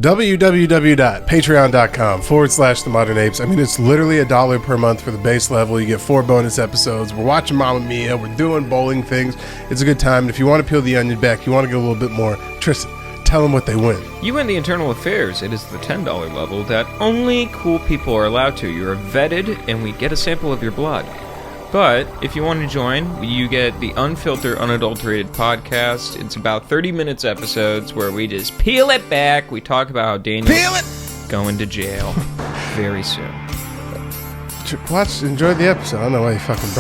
www.patreon.com/themodernapes. I mean, it's literally $1 per month for the base level. You get 4 bonus episodes. We're watching Mamma Mia. We're doing bowling things. It's a good time. And if you want to peel the onion back, you want to get a little bit more, Tristan, tell them what they win. You win the internal affairs. It is the $10 level that only cool people are allowed to. You're vetted, and we get a sample of your blood. But if you want to join, you get the unfiltered, unadulterated podcast. It's about 30 minutes episodes where we just peel it back. We talk about how Daniel's going to jail very soon. Enjoy the episode. I don't know why you fucking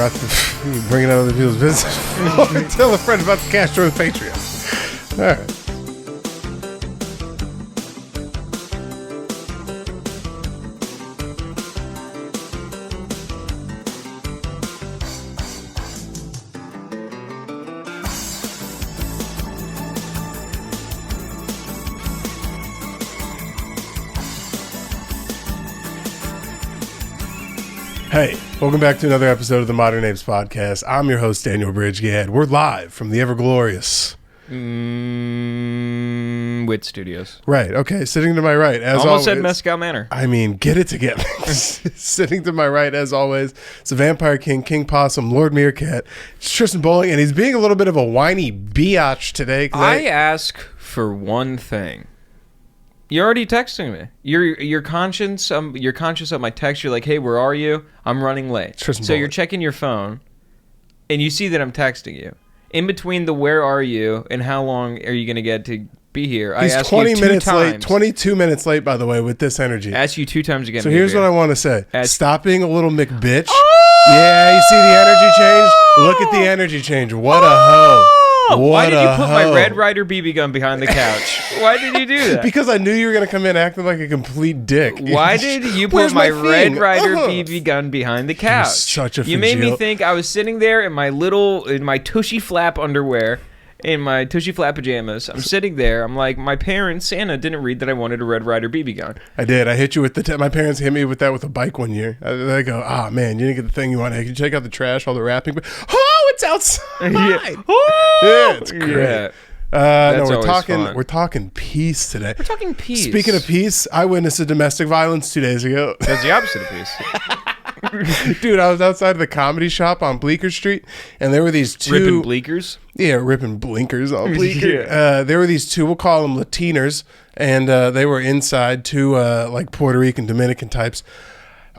you bringing out other people's business. Tell a friend about the Castro Patreon. All right. Hey, welcome back to another episode of the Modern Apes podcast. I'm your host, Daniel Bridge-Gadd. We're live from the ever-glorious... Wit Studios. Right, okay. Sitting to my right, as almost always... said Mescal Manor. I mean, get it together. Sitting to my right, as always, it's the Vampire King, King Possum, Lord Meerkat. It's Tristan Bowling, and he's being a little bit of a whiny biatch today. I ask for one thing. You're already texting me. You're conscious of my text. You're like, hey, where are you? I'm running late. So you're checking your phone, and you see that I'm texting you. In between the where are you and how long are you going to get to be here, He's 20 minutes late, 22 minutes late, by the way, with this energy. I asked you 2 times again. So here's what I want to say. Stop being a little McBitch. Oh! Yeah, you see the energy change? Look at the energy change. What a hoe. Why did you put my Red Ryder BB gun behind the couch? Why did you do that? Because I knew you were going to come in acting like a complete dick. Why did you put my Red Ryder BB gun behind the couch? Such a You made me think I was sitting there in my tushy flap underwear, in my tushy flap pajamas. I'm sitting there. I'm like, my parents, Santa, didn't read that I wanted a Red Ryder BB gun. I did. I hit you with my parents hit me with that with a bike one year. They go, man, you didn't get the thing you wanted. Can you check out the trash, all the wrapping? Oh, it's outside. Yeah. Yeah, it's great. Yeah. No, we're talking peace today. We're talking peace. Speaking of peace, I witnessed a domestic violence 2 days ago. That's the opposite of peace. Dude, I was outside of the comedy shop on Bleecker Street, and there were these two... Ripping bleakers? Yeah, ripping blinkers on Bleecker. Yeah. There were these two, we'll call them Latiners, and they were inside, two like Puerto Rican, Dominican types.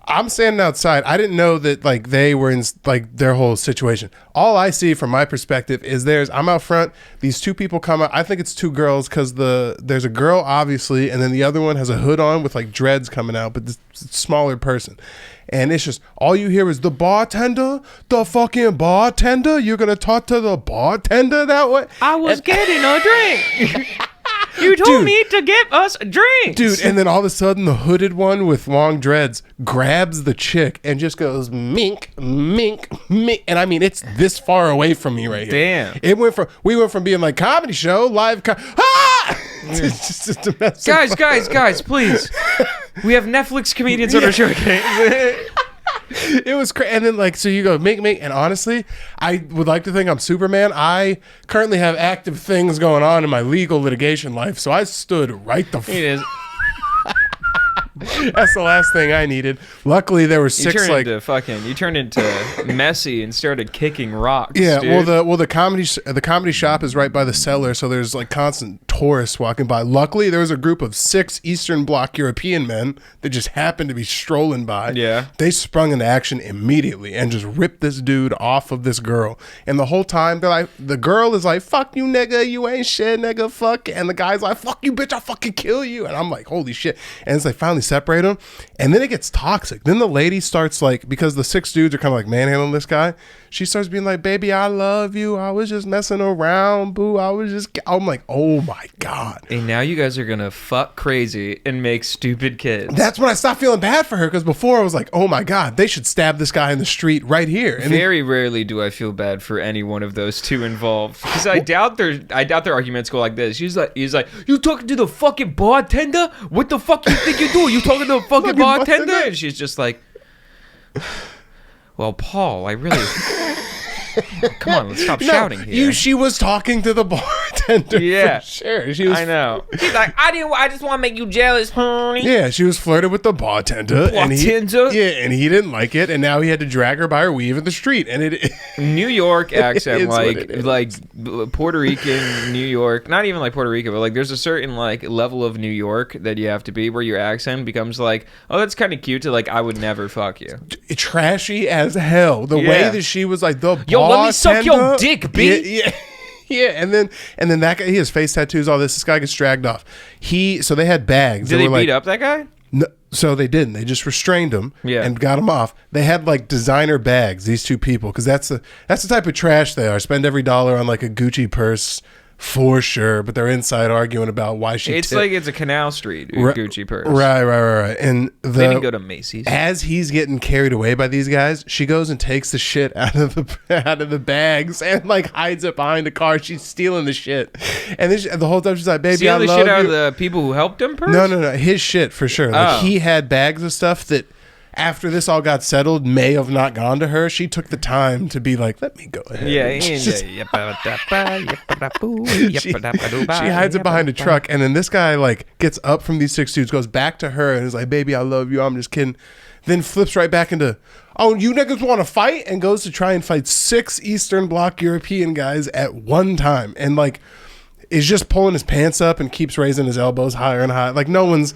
I'm standing outside. I didn't know that like they were in like their whole situation. All I see from my perspective is I'm out front. These two people come out. I think it's 2 girls because there's a girl obviously, and then the other one has a hood on with like dreads coming out, but this smaller person. And it's just all you hear is the bartender, the fucking bartender. You're gonna talk to the bartender that way? I was getting a drink. You told me to get us drinks. Dude, and then all of a sudden the hooded one with long dreads grabs the chick and just goes mink, mink, mink. And I mean, it's this far away from me right here. Damn. We went from being like comedy show, live it's just a domestic guys, please. We have Netflix comedians on our show. It was crazy. And then like, so you go make, and honestly, I would like to think I'm Superman. I currently have active things going on in my legal litigation life, so I stood right the It is. That's the last thing I needed. Luckily, there were 6 You turned into Messi and started kicking rocks. Yeah, dude. the comedy shop is right by the cellar, so there's like constant tourists walking by. Luckily, there was a group of 6 Eastern Bloc European men that just happened to be strolling by. Yeah, they sprung into action immediately and just ripped this dude off of this girl. And the whole time, they're like, the girl is like, "Fuck you, nigga, you ain't shit, nigga, fuck," and the guy's like, "Fuck you, bitch, I'll fucking kill you." And I'm like, holy shit. And it's like finally separate them, and then it gets toxic. Then the lady starts like, because the 6 dudes are kind of like manhandling this guy, she starts being like, "Baby, I love you, I was just messing around, boo, I'm like, oh my god." And now you guys are gonna fuck crazy and make stupid kids. That's when I stopped feeling bad for her, because before I was like, oh my god, they should stab this guy in the street right here. And very rarely do I feel bad for any one of those 2 involved, because I doubt their arguments go like this. He's like, "You talking to the fucking bartender? What the fuck you think you do? You talking to the fucking bartender?" And she's just like, "Well, Paul, I really..." Come on, let's stop shouting here. She was talking to the bartender. bartender. Yeah, for sure. She was. I know. She's like, I just want to make you jealous, honey. Yeah, she was flirting with the bartender. And he didn't like it, and now he had to drag her by her weave in the street. And it New York accent, like Puerto Rican New York, not even like Puerto Rico, but like there's a certain like level of New York that you have to be where your accent becomes like, oh, that's kind of cute to like, I would never fuck you. Trashy as hell. The way that she was like, the yo, let me suck your dick, B. Yeah. Yeah, and then that guy, he has face tattoos, all this. This guy gets dragged off. So they had bags. Did they beat up that guy? No, so they didn't. They just restrained him and got him off. They had like designer bags, these two people, because that's the type of trash they are. Spend every dollar on like a Gucci purse. For sure, but they're inside arguing about why she. It's like it's a Canal Street Gucci purse. Right. And they didn't go to Macy's. As he's getting carried away by these guys, she goes and takes the shit out of the bags and like hides it behind the car. She's stealing the shit, and then the whole time she's like, "Baby, stealing I love the shit out you." of the people who helped him. Purse? No, his shit for sure. Like he had bags of stuff that. After this all got settled, may have not gone to her. She took the time to be like, let me go ahead. She hides it behind a truck, and then this guy like gets up from these 6 dudes, goes back to her, and is like, baby, I love you. I'm just kidding. Then flips right back into, oh, you niggas want to fight? And goes to try and fight 6 Eastern Bloc European guys at one time. And like, is just pulling his pants up and keeps raising his elbows higher and higher. Like no one's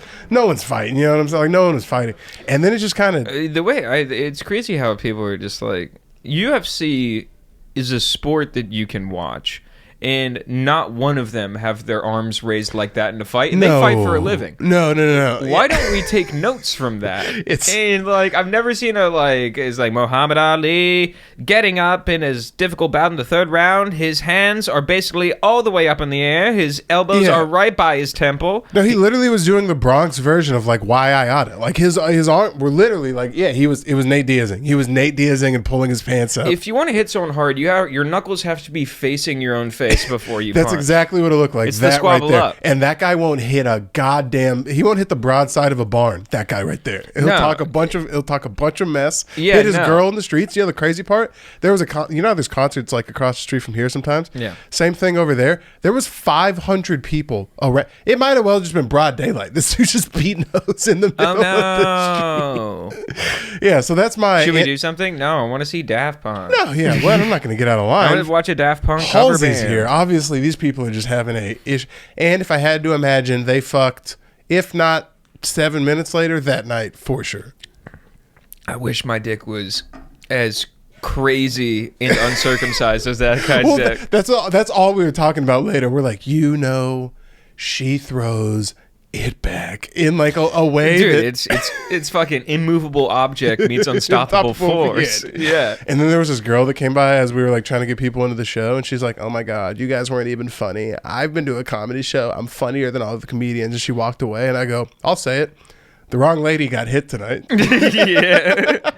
fighting, you know what I'm saying? Like no one was fighting. And then it just kind of it's crazy how people are just like, UFC is a sport that you can watch. And not one of them have their arms raised like that in a fight, and they fight for a living. No. Why don't we take notes from that? And like, I've never seen it's like Muhammad Ali getting up in his difficult bout in the 3rd round. His hands are basically all the way up in the air. His elbows are right by his temple. No, he literally was doing the Bronx version of like why I oughta. Like his arm were literally like, it was Nate Diazing. He was Nate Diazing and pulling his pants up. If you want to hit someone hard, your knuckles have to be facing your own face before you That's punch. Exactly what it looked like. It's that the squabble right there. up. And that guy won't hit he won't hit the broadside of a barn. That guy right there. He'll talk a bunch of mess. Yeah, hit his girl in the streets. You know the crazy part? There was there's concerts like across the street from here sometimes. Yeah. Same thing over there. There was 500 people around. It might have well just been broad daylight. This dude just beating nose in the middle of the street. Yeah, so that's my. Should we do something? No, I want to see Daft Punk. No, yeah, well, I'm not going to get out of line. I want to watch a Daft Punk cover band. Here. Obviously, these people are just having a issue. And if I had to imagine, they fucked, if not 7 minutes later, that night for sure. I wish my dick was as crazy and uncircumcised as that guy's dick. That's all we were talking about later. We're like, she throws it back in like a way. Dude, it's fucking immovable object meets unstoppable force. Yeah. And then there was this girl that came by as we were like trying to get people into the show, and she's like, oh my God, you guys weren't even funny. I've been to a comedy show. I'm funnier than all the comedians. And she walked away, and I go, I'll say it. The wrong lady got hit tonight. Yeah.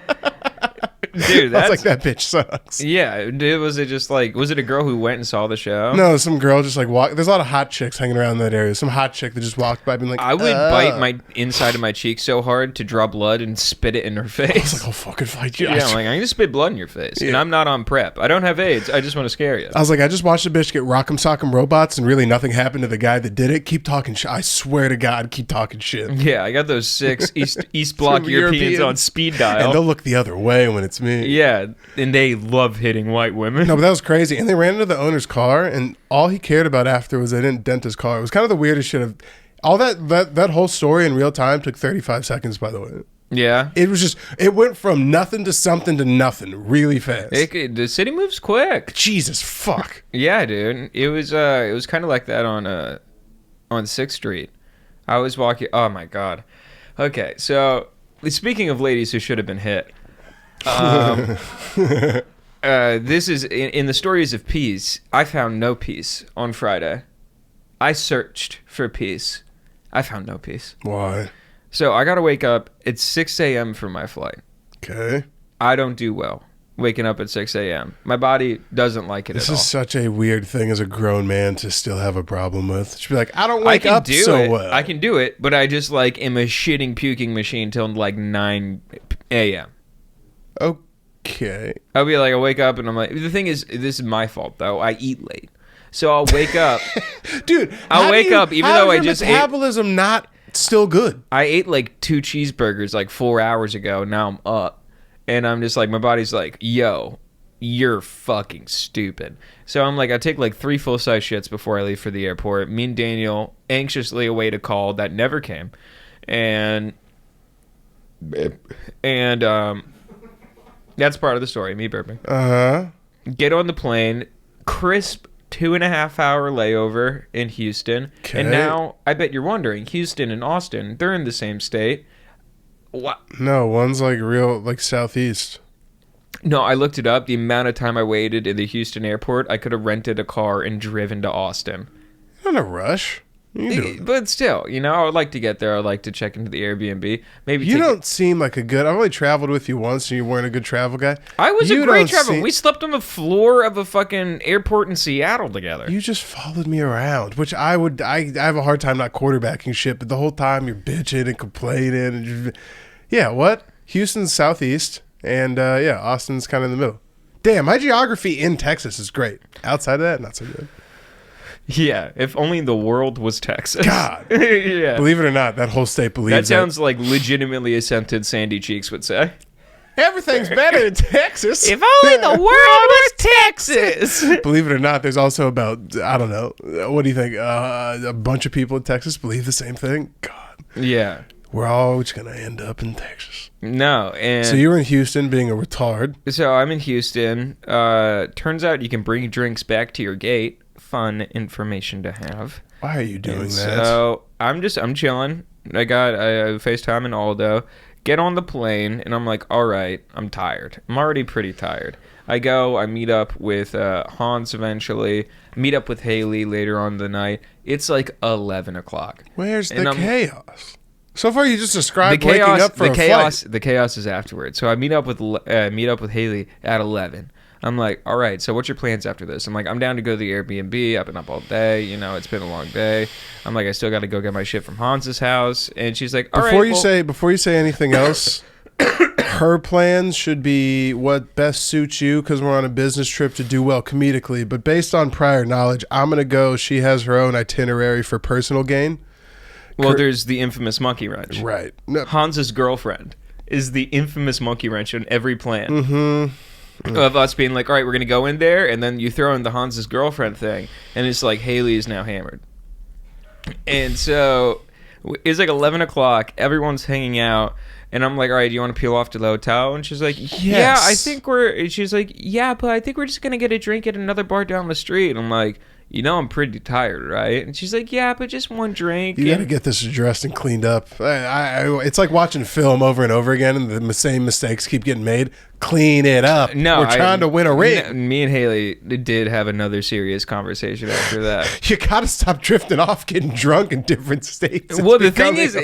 Dude, that's like, that bitch sucks. Yeah, was it a girl who went and saw the show? No, some girl just like walked. There's a lot of hot chicks hanging around that area. Some hot chick that just walked by being like, I would bite my inside of my cheek so hard to draw blood and spit it in her face. I was like, I'll fucking fight you. Yeah, I'm gonna spit blood in your face. Yeah. And I'm not on prep. I don't have AIDS. I just want to scare you. I was like, I just watched a bitch get Rock'em Sock'em Robots, and really nothing happened to the guy that did it. Keep talking shit. I swear to God, keep talking shit. Yeah, I got those 6 East Bloc Europeans on speed dial. And they'll look the other way when it's me. Yeah. And they love hitting white women. No, but that was crazy. And they ran into the owner's car, and all he cared about after was they didn't dent his car. It was kind of the weirdest shit of all that whole story in real time took 35 seconds, by the way. Yeah. It went from nothing to something to nothing really fast. The city moves quick. Jesus fuck. Yeah, dude. It was kind of like that on 6th Street. I was walking. Oh my God. Okay, so speaking of ladies who should have been hit. This is in the stories of peace. I found no peace on Friday. I searched for peace. I found no peace. Why? So I gotta wake up at 6 a.m. for my flight. Okay. I don't do well waking up at 6 a.m. My body doesn't like it at all. This is such a weird thing as a grown man to still have a problem with. Should be like, I don't wake up so well. I can do it, but I just like am a shitting puking machine till like 9 a.m. Okay. I'll be like, I wake up and I'm like, the thing is, this is my fault though. I eat late. So I'll wake up. Dude, I'll wake up even though I just metabolism not still good. I ate like 2 cheeseburgers like 4 hours ago. Now I'm up. And I'm just like, my body's like, yo, you're fucking stupid. So I'm like, I take like 3 full-size shits before I leave for the airport. Me and Daniel anxiously await a call that never came. And that's part of the story, me burping. Get on the plane, crisp 2.5 hour layover in Houston. Okay. And now, I bet you're wondering, Houston and Austin, they're in the same state. What? No, one's like real, like southeast. No, I looked it up. The amount of time I waited in the Houston airport, I could have rented a car and driven to Austin. You're in a rush. But still, you know, I would like to get there. I'd like to check into the Airbnb. Maybe you don't seem like a good. I've only traveled with you once, and you weren't a good travel guy. I was a great traveler. We slept on the floor of a fucking airport in Seattle together. You just followed me around, which I have a hard time not quarterbacking shit. But the whole time you're bitching and complaining, and yeah, what? Houston's southeast, and Austin's kind of in the middle. Damn, my geography in Texas is great. Outside of that, not so good. Yeah, if only the world was Texas. God. Yeah. Believe it or not, that whole state believes that. That sounds like legitimately a sentence Sandy Cheeks would say. Everything's better in Texas. If only the world was Texas. Believe it or not, there's also about, I don't know, what do you think? A bunch of people in Texas believe the same thing? God. Yeah. We're always going to end up in Texas. No. And so you were in Houston being a retard. So I'm in Houston. Turns out you can bring drinks back to your gate. Fun information to have. Why are you doing that? So I'm chilling. I FaceTime and Aldo. Get on the plane, and I'm like, all right, I'm tired. I'm already pretty tired. I meet up with Hans eventually. Meet up with Haley later on the night. It's like 11 o'clock. Where's the chaos? So far, you just described waking up for a flight. The chaos is afterwards. So I meet up with Haley at 11. I'm like, all right, so what's your plans after this? I'm like, I'm down to go to the Airbnb. I've been up all day. You know, it's been a long day. I'm like, I still got to go get my shit from Hans's house. And she's like, all right. Before you say anything else, her plans should be what best suits you because we're on a business trip to do well comedically. But based on prior knowledge, I'm going to go. She has her own itinerary for personal gain. Well, there's the infamous monkey wrench. Right. No. Hans's girlfriend is the infamous monkey wrench on every plan. Mm-hmm. Of us being like, all right, we're going to go in there, and then you throw in the Hans's girlfriend thing, and it's like, Haley is now hammered. And so it's like 11 o'clock, everyone's hanging out, and I'm like, all right, do you want to peel off to the hotel? And she's like, yeah, she's like, yeah, but I think we're just going to get a drink at another bar down the street. And I'm like, you know I'm pretty tired, right? And she's like, yeah, but just one drink. You got to get this addressed and cleaned up. It's like watching film over and over again, and the same mistakes keep getting made. Clean it up. No, we're trying to win a ring. Me and Haley did have another serious conversation after that. You got to stop drifting off, getting drunk in different states. Well, the thing is,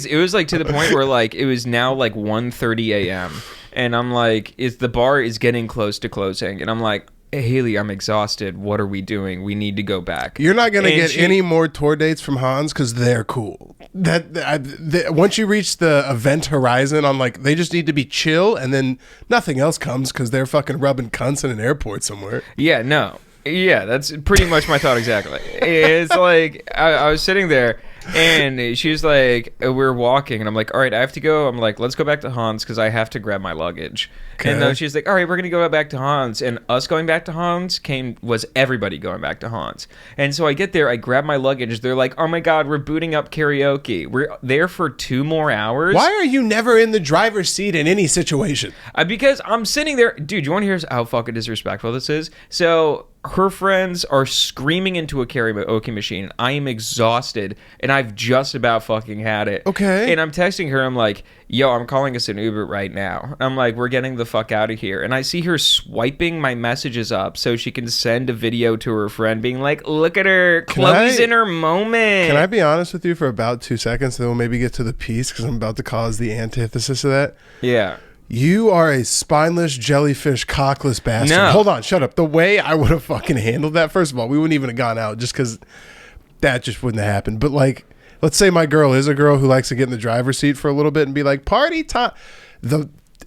it was like to the point where like it was now like 1:30 a.m. and I'm like, the bar is getting close to closing, and I'm like, hey, Haley, I'm exhausted. What are we doing? We need to go back. You're not going to get any more tour dates from Hans because they're cool. Once you reach the event horizon on like, they just need to be chill and then nothing else comes because they're fucking rubbing cunts in an airport somewhere. Yeah, no. Yeah, that's pretty much my thought exactly. It's like, I was sitting there and she was like, we're walking and I'm like, all right, I have to go. I'm like, let's go back to Hans because I have to grab my luggage. Okay. And then she's like, all right, we're going to go back to Hans. And us going back to Hans was everybody going back to Hans. And so I get there, I grab my luggage. They're like, oh my God, we're booting up karaoke. We're there for 2 more hours. Why are you never in the driver's seat in any situation? Because I'm sitting there. Dude, you want to hear how fucking disrespectful this is? So her friends are screaming into a karaoke machine. I am exhausted, and I've just about fucking had it. Okay. And I'm texting her. I'm like, yo, I'm calling us an Uber right now. I'm like, we're getting the fuck out of here. And I see her swiping my messages up so she can send a video to her friend being like, look at her. Chloe's in her moment. Can I be honest with you for about 2 seconds? Then we'll maybe get to the piece because I'm about to cause the antithesis of that. Yeah. You are a spineless, jellyfish, cockless bastard. No. Hold on, shut up. The way I would have fucking handled that, first of all, we wouldn't even have gone out just because that just wouldn't have happened. But like, let's say my girl is a girl who likes to get in the driver's seat for a little bit and be like, party time.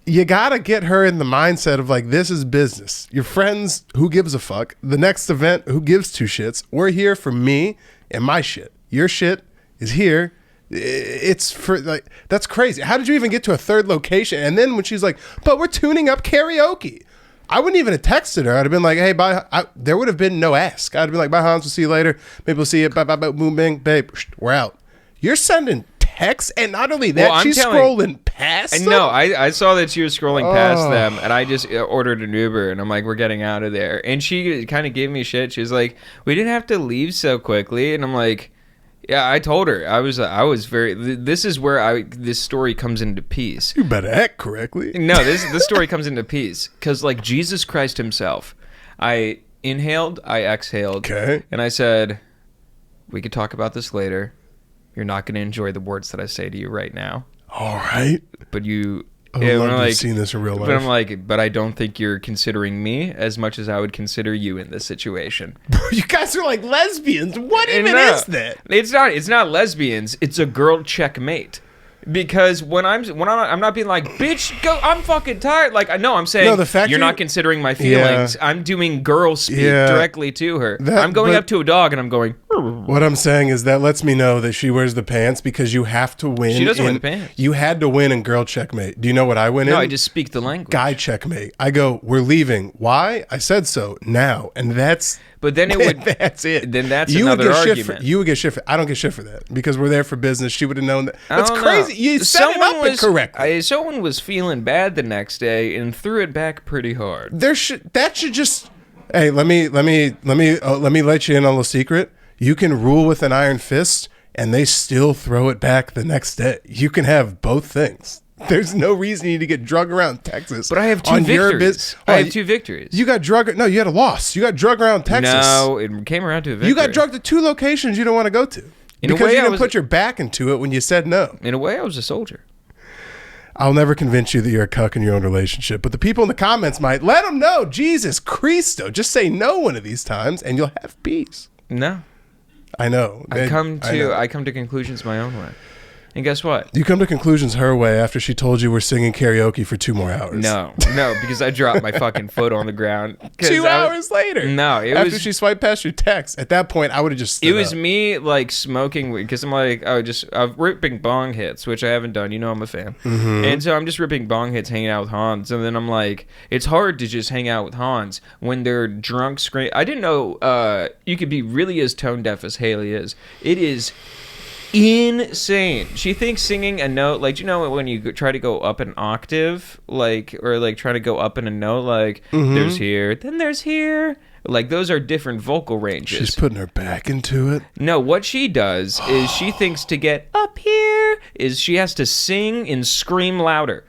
you gotta get her in the mindset of like, this is business. Your friends, who gives a fuck? The next event, who gives two shits? We're here for me and my shit. Your shit is here. It's for like, that's crazy. How did you even get to a third location? And then when she's like, but we're tuning up karaoke, I wouldn't even have texted her. I'd have been like, hey, bye. There would have been no ask. I'd have been like, bye, Hans. We'll see you later. Maybe we'll see you. Bye, bye, bye, boom, bang, babe. We're out. You're sending texts, and not only that, she's scrolling past them. No, I saw that she was scrolling past them, and I just ordered an Uber, and I'm like, we're getting out of there. And she kind of gave me shit. She was like, we didn't have to leave so quickly. And I'm like, yeah, I told her. I was very... This is where this story comes into piece. You better act correctly. No, this story comes into piece. Because, like, Jesus Christ himself, I inhaled, I exhaled. Okay. And I said, we could talk about this later. You're not going to enjoy the words that I say to you right now. All right. But you... I would love to have seen this in real life. But I'm like, but I don't think you're considering me as much as I would consider you in this situation. You guys are like lesbians. What even is that? It's not lesbians. It's a girl checkmate. Because when I'm not being like, bitch, go, I'm fucking tired. Like, I know I'm saying, no, the fact you're not considering my feelings. Yeah. I'm doing girl speak directly to her. I'm going up to a dog and I'm going. What I'm saying is that lets me know that she wears the pants because you have to win. She doesn't wear the pants. You had to win in girl checkmate. Do you know what I win in? No, I just speak the language. Guy checkmate. I go, we're leaving. Why? I said so now. And that's... But then it would... That's it. Then that's another argument. You would get shit for... I don't get shit for that. Because we're there for business. She would have known that. That's crazy. You set it up incorrectly. Someone was feeling bad the next day and threw it back pretty hard. That should just... Hey, let me let you in on a little secret. You can rule with an iron fist, and they still throw it back the next day. You can have both things. There's no reason you need to get drug around Texas. But I have two victories. I have two victories. You got drug... No, you had a loss. You got drug around Texas. No, it came around to a victory. You got drugged to two locations you don't want to go to. Because you didn't put your back into it when you said no. In a way, I was a soldier. I'll never convince you that you're a cuck in your own relationship, but the people in the comments might. Let them know. Jesus Christo. Just say no one of these times, and you'll have peace. No. I know. I come to conclusions my own way. And guess what? You come to conclusions her way after she told you we're singing karaoke for 2 more hours. No, because I dropped my fucking foot on the ground. 2 hours later. No, after she swiped past your text. At that point, I would have just stood It was up. me like smoking weed because I'm like, I'm ripping bong hits, which I haven't done. You know I'm a fan. Mm-hmm. And so I'm just ripping bong hits, hanging out with Hans. And then I'm like, it's hard to just hang out with Hans when they're drunk screaming. I didn't know you could be really as tone deaf as Haley is. It is insane. She thinks singing a note, like, you know when you try to go up an octave, like, or like trying to go up in a note, like there's here, then there's here, like those are different vocal ranges. She's putting her back into it. No, what she does is she thinks to get up here is she has to sing and scream louder.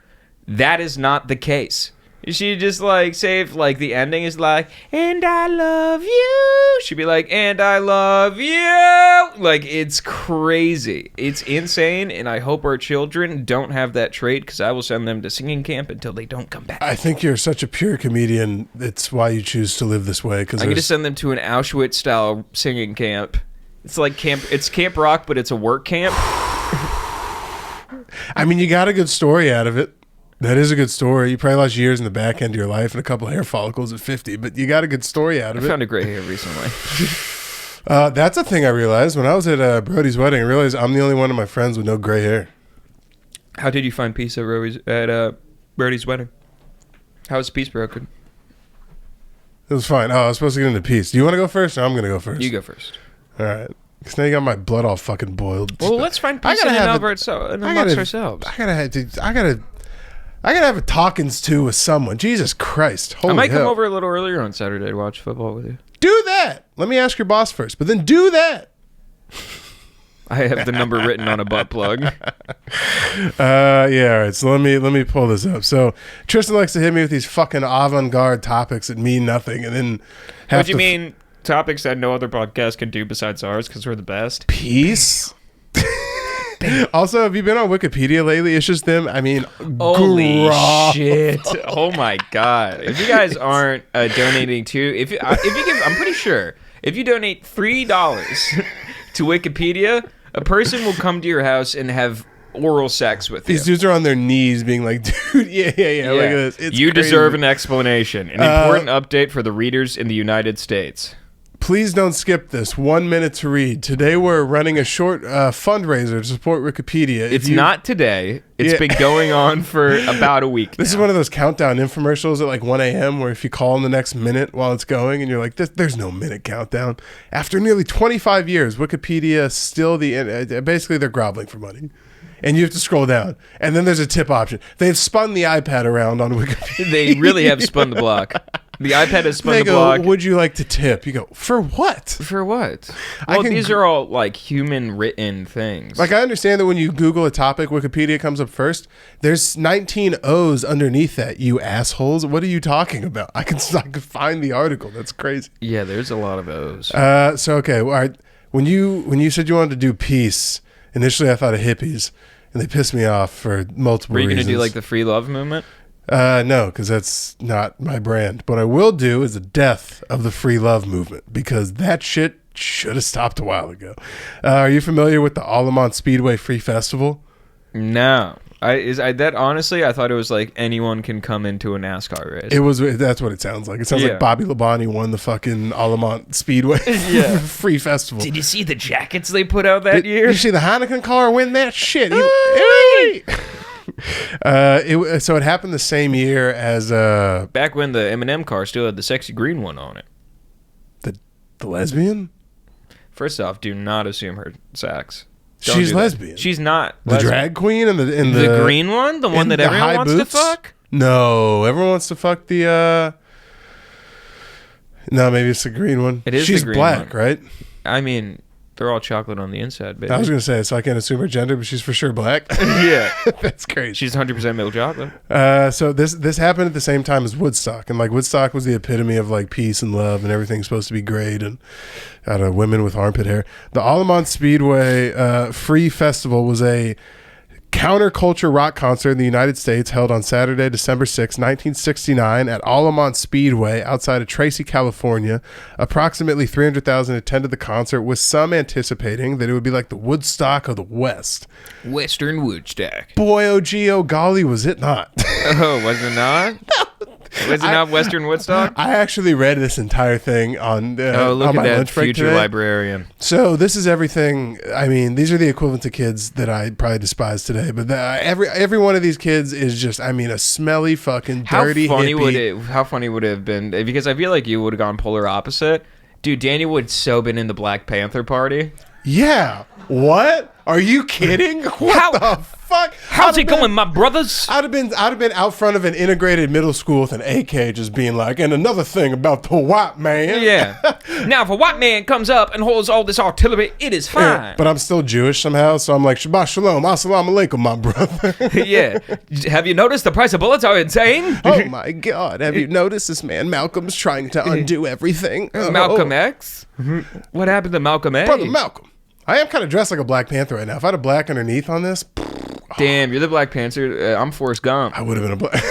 That is not the case. She just like say if like the ending is like and I love you, she'd be like and I love you. Like it's crazy, it's insane, and I hope our children don't have that trait because I will send them to singing camp until they don't come back. I think you're such a pure comedian. It's why you choose to live this way. Because I'm gonna send them to an Auschwitz style singing camp. It's like camp. It's Camp Rock, but it's a work camp. I mean, you got a good story out of it. That is a good story. You probably lost years in the back end of your life and a couple of hair follicles at 50, but you got a good story out of it. I found a gray hair recently. That's a thing I realized. When I was at Brody's wedding, I realized I'm the only one of my friends with no gray hair. How did you find peace at Brody's wedding? How was peace broken? It was fine. Oh, I was supposed to get into peace. Do you want to go first or I'm going to go first? You go first. All right. Because now you got my blood all fucking boiled. Well, let's find peace amongst ourselves. I gotta have a talkings to with someone. Jesus Christ. Holy I might hell. come over a little earlier on Saturday to watch football with you. Do that. Let me ask your boss first, but then do that. I have the number written on a butt plug. Yeah, all right. So let me pull this up. So Tristan likes to hit me with these fucking avant-garde topics that mean nothing, and then have What do you mean topics that no other podcast can do besides ours because we're the best? Peace. Also, have you been on Wikipedia lately? It's just them. I mean, holy shit! Oh my god! If you guys aren't donating to, if you give, I'm pretty sure if you donate $3 to Wikipedia, a person will come to your house and have oral sex with These you. dudes are on their knees being like, dude, yeah. Look at this. It's you crazy. deserve an explanation. An important update for the readers in the United States. Please don't skip this. 1 minute to read. Today we're running a short fundraiser to support Wikipedia. It's not today. It's been going on for about a week This is one of those countdown infomercials at like 1 a.m. where if you call in the next minute while it's going and you're like, there's no minute countdown. After nearly 25 years, Wikipedia is still basically they're groveling for money. And you have to scroll down. And then there's a tip option. They've spun the iPad around on Wikipedia. They really have spun the block. The iPad has spun They the go, block. would you like to tip? You go, for what? For what? Well, these are all like human written things. Like, I understand that when you Google a topic, Wikipedia comes up first. There's 19 O's underneath that, you assholes. What are you talking about? I can find the article. That's crazy. Yeah, there's a lot of O's. Okay. All right. When you said you wanted to do peace, initially I thought of hippies, and they pissed me off for multiple reasons. Were you going to do like the free love movement? No, because that's not my brand. What I will do is the death of the free love movement, because that shit should have stopped a while ago. Are you familiar with the Atlamont Speedway Free Festival? No. That honestly, I thought it was like anyone can come into a NASCAR race. That's what it sounds like. It sounds like Bobby Labonte won the fucking Atlamont Speedway Free Festival. Did you see the jackets they put out that year? Did you see the Heineken car win that shit? So it happened the same year as back when the M&M car still had the sexy green one on it. The lesbian? First off, do not assume her sex. She's lesbian. She's not the lesbian. drag queen and the green one, the one that everyone wants to fuck. No, everyone wants to fuck the. No, maybe it's the green one. It is. She's the green black, one. right? I mean, they're all chocolate on the inside, baby. I was gonna say, so I can't assume her gender, but she's for sure black. Yeah, that's crazy. She's 100% milk chocolate. So this happened at the same time as Woodstock, and like Woodstock was the epitome of like peace and love, and everything's supposed to be great, and women with armpit hair. The Atlamont Speedway Free Festival was a counterculture rock concert in the United States held on Saturday, December 6, 1969 at Atlamont Speedway outside of Tracy, California. Approximately 300,000 attended the concert, with some anticipating that it would be like the Woodstock of the West. Western Woodstock. Boy, oh gee, oh golly, was it not? Oh, was it not? Was it not Western Woodstock? I actually read this entire thing on look on at my that lunch break future today. librarian. So this is everything. I mean, these are the equivalent to kids that I probably despise today. But every one of these kids is just, I mean, a smelly fucking dirty hippie. How funny would it have been? Because I feel like you would have gone polar opposite. Dude, Daniel would so been in the Black Panther Party. Yeah. What? Are you kidding? What the fuck? How's it going, my brothers? I'd have been out front of an integrated middle school with an AK, just being like, and another thing about the white man. Yeah. Now, if a white man comes up and holds all this artillery, it is fine. Yeah, but I'm still Jewish somehow, so I'm like, Shabbat Shalom, Assalamu Alaikum, my brother. Yeah. Have you noticed the price of bullets are insane? Oh my God. Have you noticed this man Malcolm's trying to undo everything? Malcolm X? What happened to Malcolm X? Brother Malcolm. I am kind of dressed like a Black Panther right now. If I had a black underneath on this, damn, you're the Black Panther. I'm Forrest Gump. I would have been a black.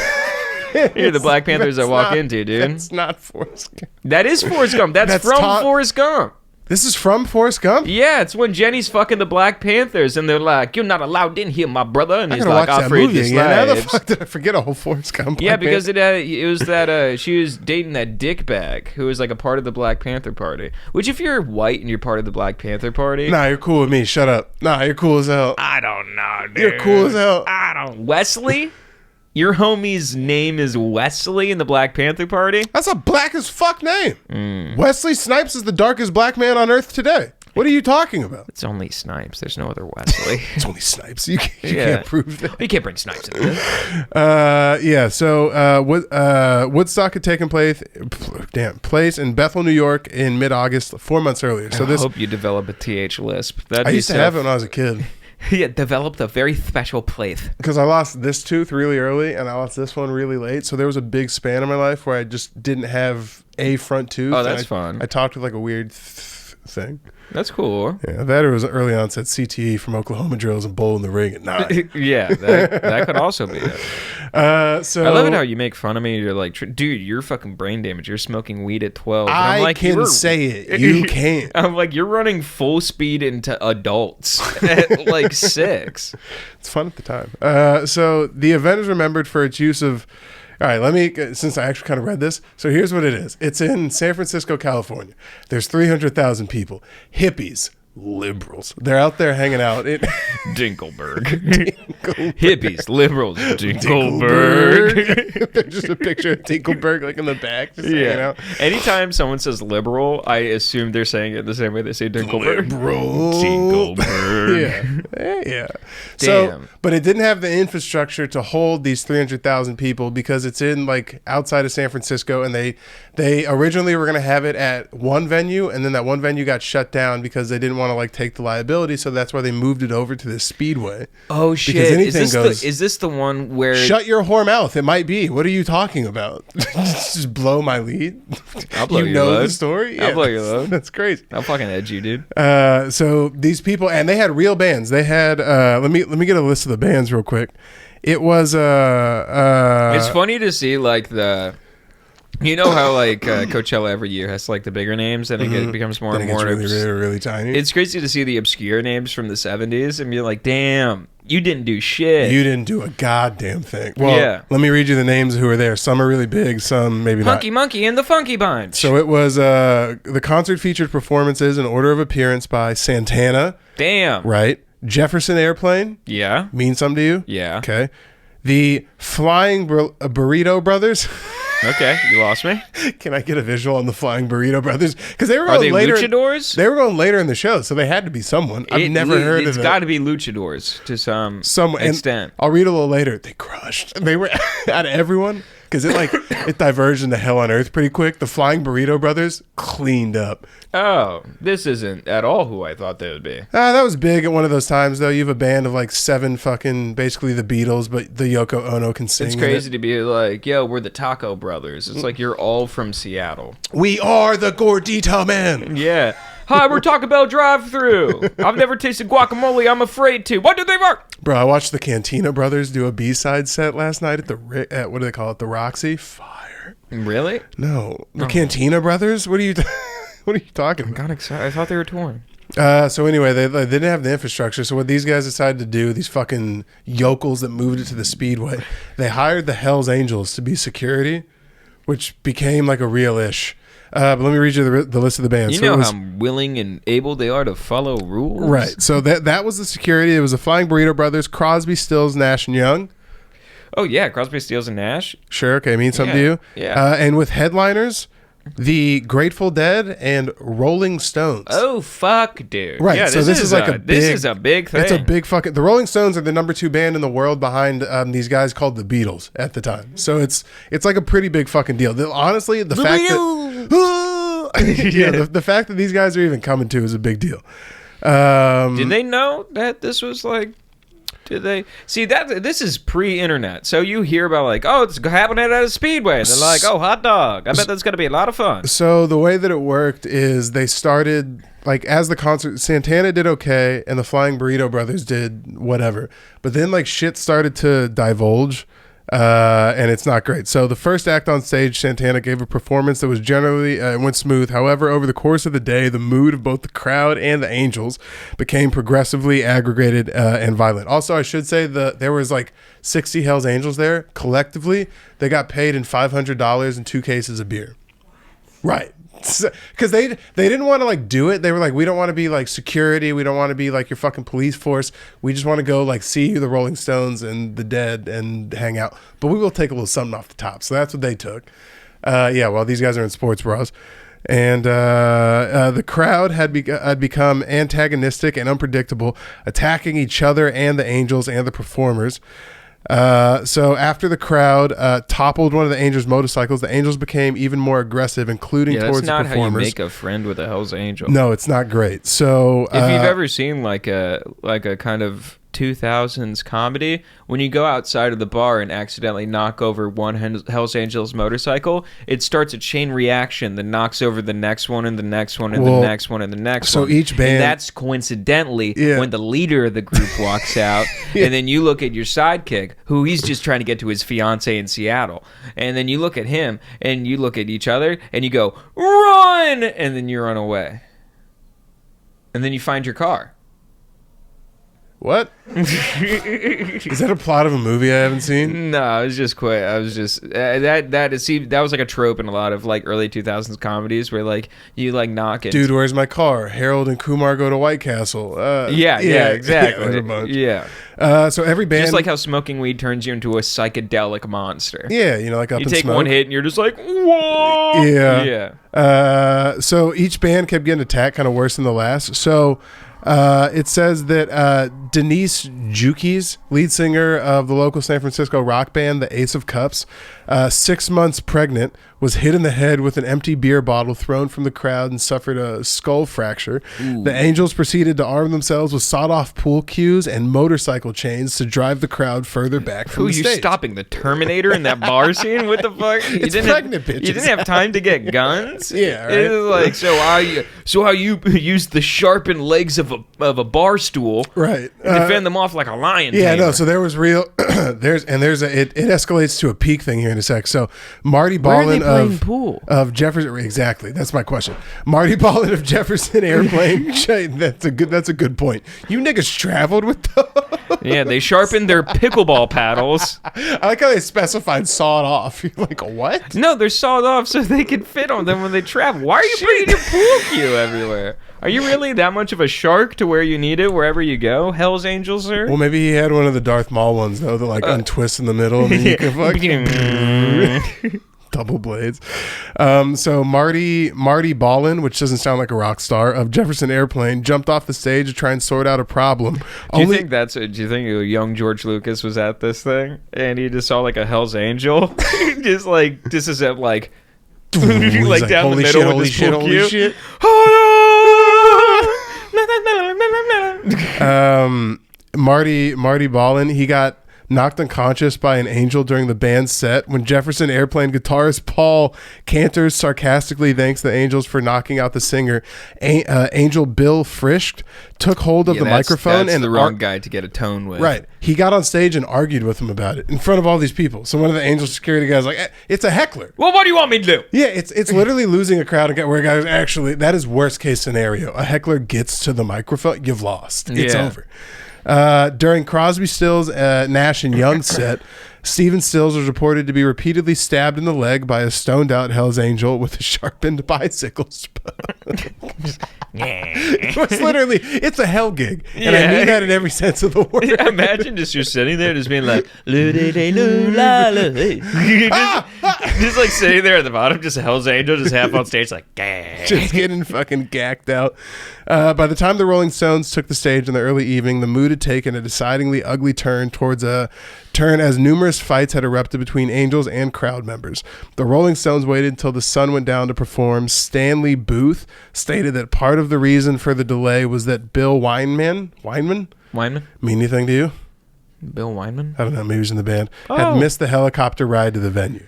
You're the Black Panthers I walk into, dude. That's not Forrest Gump. That is Forrest Gump. That's from Forrest Gump. This is from Forrest Gump? Yeah, it's when Jenny's fucking the Black Panthers, and they're like, "You're not allowed in here, my brother." And he's like, "I'll free the slaves." How the fuck did I forget a whole Forrest Gump? Yeah, because it was that she was dating that dickbag who was like a part of the Black Panther Party. Which, if you're white and you're part of the Black Panther Party, nah, you're cool with me. Shut up. Nah, you're cool as hell. I don't know, dude. You're cool as hell. I don't. Wesley. Your homie's name is Wesley in the Black Panther Party? That's a black as fuck name. Wesley Snipes is the darkest black man on earth today. What are you talking about? It's only Snipes. There's no other Wesley. It's only Snipes. You can't prove that. You can't bring Snipes into this. Yeah, so Woodstock had taken place in Bethel, New York in mid-August, 4 months earlier. So I hope you develop a TH lisp. I used to have it when I was a kid. Yeah, developed a very special place. Because I lost this tooth really early and I lost this one really late. So there was a big span in my life where I just didn't have a front tooth. Oh, that's fun. I talked with like a weird thing. That's cool. Yeah, that or was an early onset CTE from Oklahoma drills and Bull in the Ring at 9. Yeah, that could also be it. So I love it how you make fun of me. You're like, dude, you're fucking brain damaged. You're smoking weed at 12. And I'm like, can say it. You can't. I'm like, you're running full speed into adults at like 6. It's fun at the time. So the event is remembered for its use of... All right, let me, since I actually kind of read this. So here's what it is. It's in San Francisco, California. There's 300,000 people. Hippies. Liberals. They're out there hanging out. Dinkelberg. Hippies, liberals, Dinkelberg. There's just a picture of Dinkelberg like in the back. Just hanging out. Anytime someone says liberal, I assume they're saying it the same way they say Dinkelberg. Liberal. Dinkelberg. Yeah. Damn. So, but it didn't have the infrastructure to hold these 300,000 people because it's in like outside of San Francisco, and they originally were going to have it at one venue, and then that one venue got shut down because they didn't want to like take the liability, so that's why they moved it over to this speedway. Oh shit! Is this the one where? Shut your whore mouth! It might be. What are you talking about? Just blow my lead. I'll blow you your know load. The story. I'll blow your load. That's crazy. I'll fucking edge you, dude. So these people, and they had real bands. They had. Let me get a list of the bands real quick. It was. It's funny to see like the. You know how like Coachella every year has like the bigger names, and it becomes more and more really tiny. It's crazy to see the obscure names from the 70s and be like, damn, you didn't do shit. You didn't do a goddamn thing. Well, let me read you the names who were there. Some are really big, some maybe not. Funky Monkey and the Funky Bunch. So it was the concert featured performances in order of appearance by Santana. Damn. Right. Jefferson Airplane. Yeah. Mean something to you? Yeah. Okay. The Flying Burrito Brothers. Okay, you lost me. Can I get a visual on the Flying Burrito Brothers? Because they were going going later. Luchadors? They were going later in the show, so they had to be someone. I've never heard of it. It's got to be Luchadors to some extent. I'll read a little later. They crushed. They were out of everyone because it diverged into hell on earth pretty quick. The Flying Burrito Brothers cleaned up. Oh, this isn't at all who I thought they would be. That was big at one of those times, though. You have a band of like 7 fucking, basically the Beatles, but the Yoko Ono can sing. It's crazy to be like, yo, we're the Taco Brothers. It's like you're all from Seattle. We are the Gordita Men. Yeah. Hi, we're Taco Bell drive-thru. I've never tasted guacamole. I'm afraid to. What do they work? Bro, I watched the Cantina Brothers do a B-side set last night at what do they call it? The Roxy? Fire. Really? No. The Cantina Brothers? What are you... What are you talking about? I got excited. I thought they were touring. So anyway, they didn't have the infrastructure. So what these guys decided to do, these fucking yokels that moved it to the Speedway, they hired the Hells Angels to be security, which became like a real-ish. But let me read you the list of the bands. You know how willing and able they are to follow rules? Right. So that was the security. It was the Flying Burrito Brothers, Crosby, Stills, Nash, and Young. Oh, yeah. Crosby, Stills, and Nash. Sure. Okay. Means something to you? Yeah. And with headliners... The Grateful Dead and Rolling Stones. Oh fuck, dude! Right, yeah, so this is like this is a big thing. It's a big fucking. The Rolling Stones are the number 2 band in the world behind these guys called the Beatles at the time. So it's like a pretty big fucking deal. Honestly, the fact that the fact that these guys are even coming to is a big deal. Did they know that this was like? Did they see that this is pre-internet? So you hear about like, oh, it's happening at a speedway. They're like, oh, hot dog. I bet that's gonna be a lot of fun. So the way that it worked is they started like as the concert. Santana did okay, and the Flying Burrito Brothers did whatever. But then like shit started to divulge. And it's not great. So the first act on stage, Santana gave a performance that was generally went smooth. However, over the course of the day, the mood of both the crowd and the Angels became progressively aggregated and violent. Also, I should say there was like 60 Hells Angels there. Collectively, they got paid in $500 and 2 cases of beer. Right. Because they didn't want to like do it. They were like, we don't want to be like security. We don't want to be like your fucking police force. We just want to go like see the Rolling Stones and the Dead and hang out. But we will take a little something off the top. So that's what they took. Well, these guys are in sports bras. And the crowd had become antagonistic and unpredictable, attacking each other and the Angels and the performers. So after the crowd toppled one of the Angels' motorcycles, the Angels became even more aggressive, including towards the performers. That's not how you make a friend with a Hell's Angel. No, it's not great. So if you've ever seen like a kind of 2000s comedy, when you go outside of the bar and accidentally knock over one Hells Angels motorcycle, it starts a chain reaction that knocks over the next one and the next one and the next one and the next one. So each band... And that's coincidentally when the leader of the group walks out, and then you look at your sidekick, who he's just trying to get to his fiance in Seattle. And then you look at him, and you look at each other, and you go, run! And then you run away. And then you find your car. What? Is that a plot of a movie I haven't seen? No, I was just quite. I was just that was like a trope in a lot of like early 2000s comedies where like you like knock it. Dude, where's my car? Harold and Kumar go to White Castle. Yeah, exactly. There's a bunch. Yeah. So every band, just like how smoking weed turns you into a psychedelic monster. Yeah, like Up you in take Smoke. one hit and you're just like, whoa. Yeah. So each band kept getting attacked, kind of worse than the last. So. It says that Denise Jukes, lead singer of the local San Francisco rock band, the Ace of Cups, 6 months pregnant, was hit in the head with an empty beer bottle thrown from the crowd and suffered a skull fracture. Ooh. The Angels proceeded to arm themselves with sawed-off pool cues and motorcycle chains to drive the crowd further back from the stage. Who, you stopping the Terminator in that bar scene? What the fuck? It's pregnant bitches. You didn't have time to get guns? Yeah, right? It was like, so how you use the sharpened legs of a bar stool, right? And defend them off like a lion. Yeah, tamer. no. So there was real. It escalates to a peak thing here in a sec. So Marty Ballin of Jefferson. Exactly. That's my question. Marty Ballin of Jefferson Airplane. That's a good point. You niggas traveled with those. Yeah, they sharpened their pickleball paddles. I like how they specified sawed off. You're like, what? No, they're sawed off so they can fit on them when they travel. Why are you bringing your pool cue everywhere? Are you really that much of a shark to where you need it wherever you go, Hell's Angels, sir? Well, maybe he had one of the Darth Maul ones, though, that like untwists in the middle and then you can fucking... Double blades. So Marty Ballin, which doesn't sound like a rock star, of Jefferson Airplane, jumped off the stage to try and sort out a problem. Do you think young George Lucas was at this thing and he just saw like a Hell's Angel, just is it like like down the middle with this pool cue? Holy shit. Marty Ballin, he got knocked unconscious by an angel during the band's set when Jefferson Airplane guitarist Paul Cantors sarcastically thanks the Angels for knocking out the singer. Angel Bill Frisch took hold of the microphone. That's and the wrong guy to get a tone with. Right. He got on stage and argued with him about it in front of all these people. So one of the Angel security guys like, it's a heckler. Well, what do you want me to do? Yeah, it's literally losing a crowd where guys actually, that is worst case scenario. A heckler gets to the microphone, you've lost. It's over. During Crosby, Stills, Nash and Young's set, Stephen Stills was reported to be repeatedly stabbed in the leg by a stoned out Hell's Angel with a sharpened bicycle spoon. It's a hell gig. And I mean that in every sense of the word. Yeah, imagine you're sitting there just being like, just like sitting there at the bottom, just a Hell's Angel, just half on stage, like, just getting fucking gacked out. By the time the Rolling Stones took the stage in the early evening, the mood had taken a decidedly ugly turn towards a turn as numerous fights had erupted between Angels and crowd members. The Rolling Stones waited until the sun went down to perform. Stanley Booth stated that part of the reason for the delay was that Bill Weinman mean anything to you? Bill Weinman? I don't know, maybe he's in the band. Had missed the helicopter ride to the venue.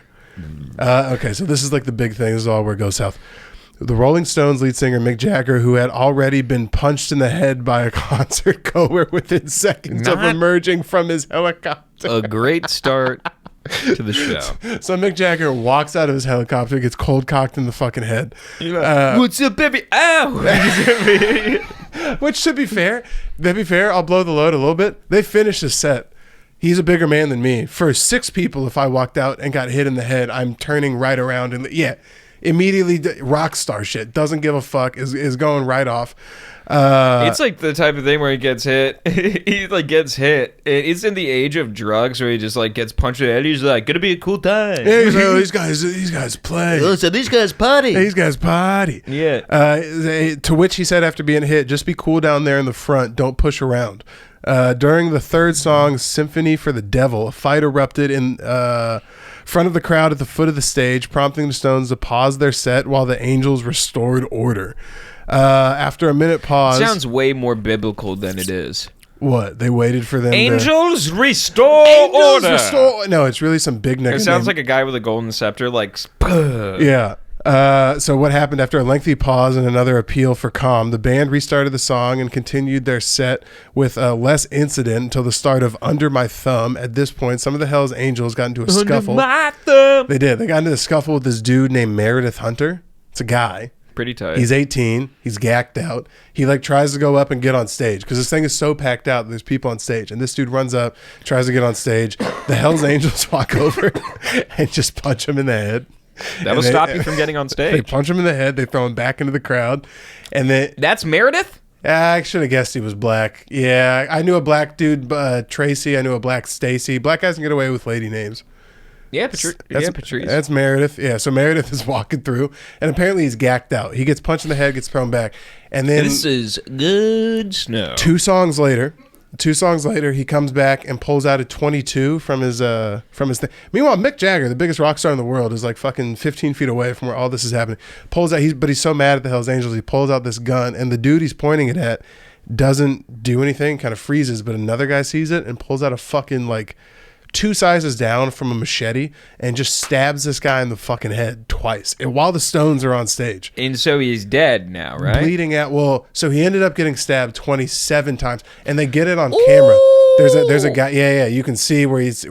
Okay, so this is like the big thing. This is all where it goes south. The Rolling Stones lead singer Mick Jagger, who had already been punched in the head by a concert goer within seconds of emerging from his helicopter. A great start to the show. So Mick Jagger walks out of his helicopter, gets cold cocked in the fucking head. What's up, baby? Ow! Which, to be fair, I'll blow the load a little bit. They finished the set. He's a bigger man than me. For 6 people, if I walked out and got hit in the head, I'm turning right around and immediately rock star shit. Doesn't give a fuck. Is going right off. It's like the type of thing where he gets hit. He like gets hit. It's in the age of drugs where he just like gets punched in the head. He's like, gonna be a cool time. Yeah, he's like, oh, these guys play. Oh, so these guys party. These guys party. Yeah. To which he said after being hit, just be cool down there in the front. Don't push around. During the third song, Symphony for the Devil, a fight erupted in front of the crowd at the foot of the stage, prompting the Stones to pause their set while the Angels restored order. After a minute pause... It sounds way more biblical than it is. What? They waited for them Angels restore Angels order. restore. No, it's really some big nigga. It sounds like a guy with a golden scepter, like. Yeah. So what happened after a lengthy pause and another appeal for calm, the band restarted the song and continued their set with less incident until the start of Under My Thumb. At this point, some of the Hells Angels got into a scuffle. Under my thumb. They did. They got into a scuffle with this dude named Meredith Hunter. It's a guy. Pretty tight. He's 18. He's gacked out. He like tries to go up and get on stage because this thing is so packed out. There's people on stage, and this dude runs up, tries to get on stage. The Hells Angels walk over and just punch him in the head. That'll stop you from getting on stage. They punch him in the head. They throw him back into the crowd, and then that's Meredith. I should have guessed he was black. Yeah, I knew a black dude, Tracy. I knew a black Stacy. Black guys can get away with lady names. Yeah, Patrice. That's Meredith. Yeah, so Meredith is walking through, and apparently he's gacked out. He gets punched in the head, gets thrown back, and then this is good snow. Two songs later, he comes back and pulls out a 22 from his thing. Meanwhile, Mick Jagger, the biggest rock star in the world, is like fucking 15 feet away from where all this is happening. Pulls out, but he's so mad at the Hells Angels, he pulls out this gun, and the dude he's pointing it at doesn't do anything, kind of freezes, but another guy sees it and pulls out a fucking like 2 sizes down from a machete and just stabs this guy in the fucking head twice, and while the Stones are on stage. And so he's dead now, right? Bleeding out. Well, so he ended up getting stabbed 27 times, and they get it on camera. There's a guy. Yeah, you can see where he's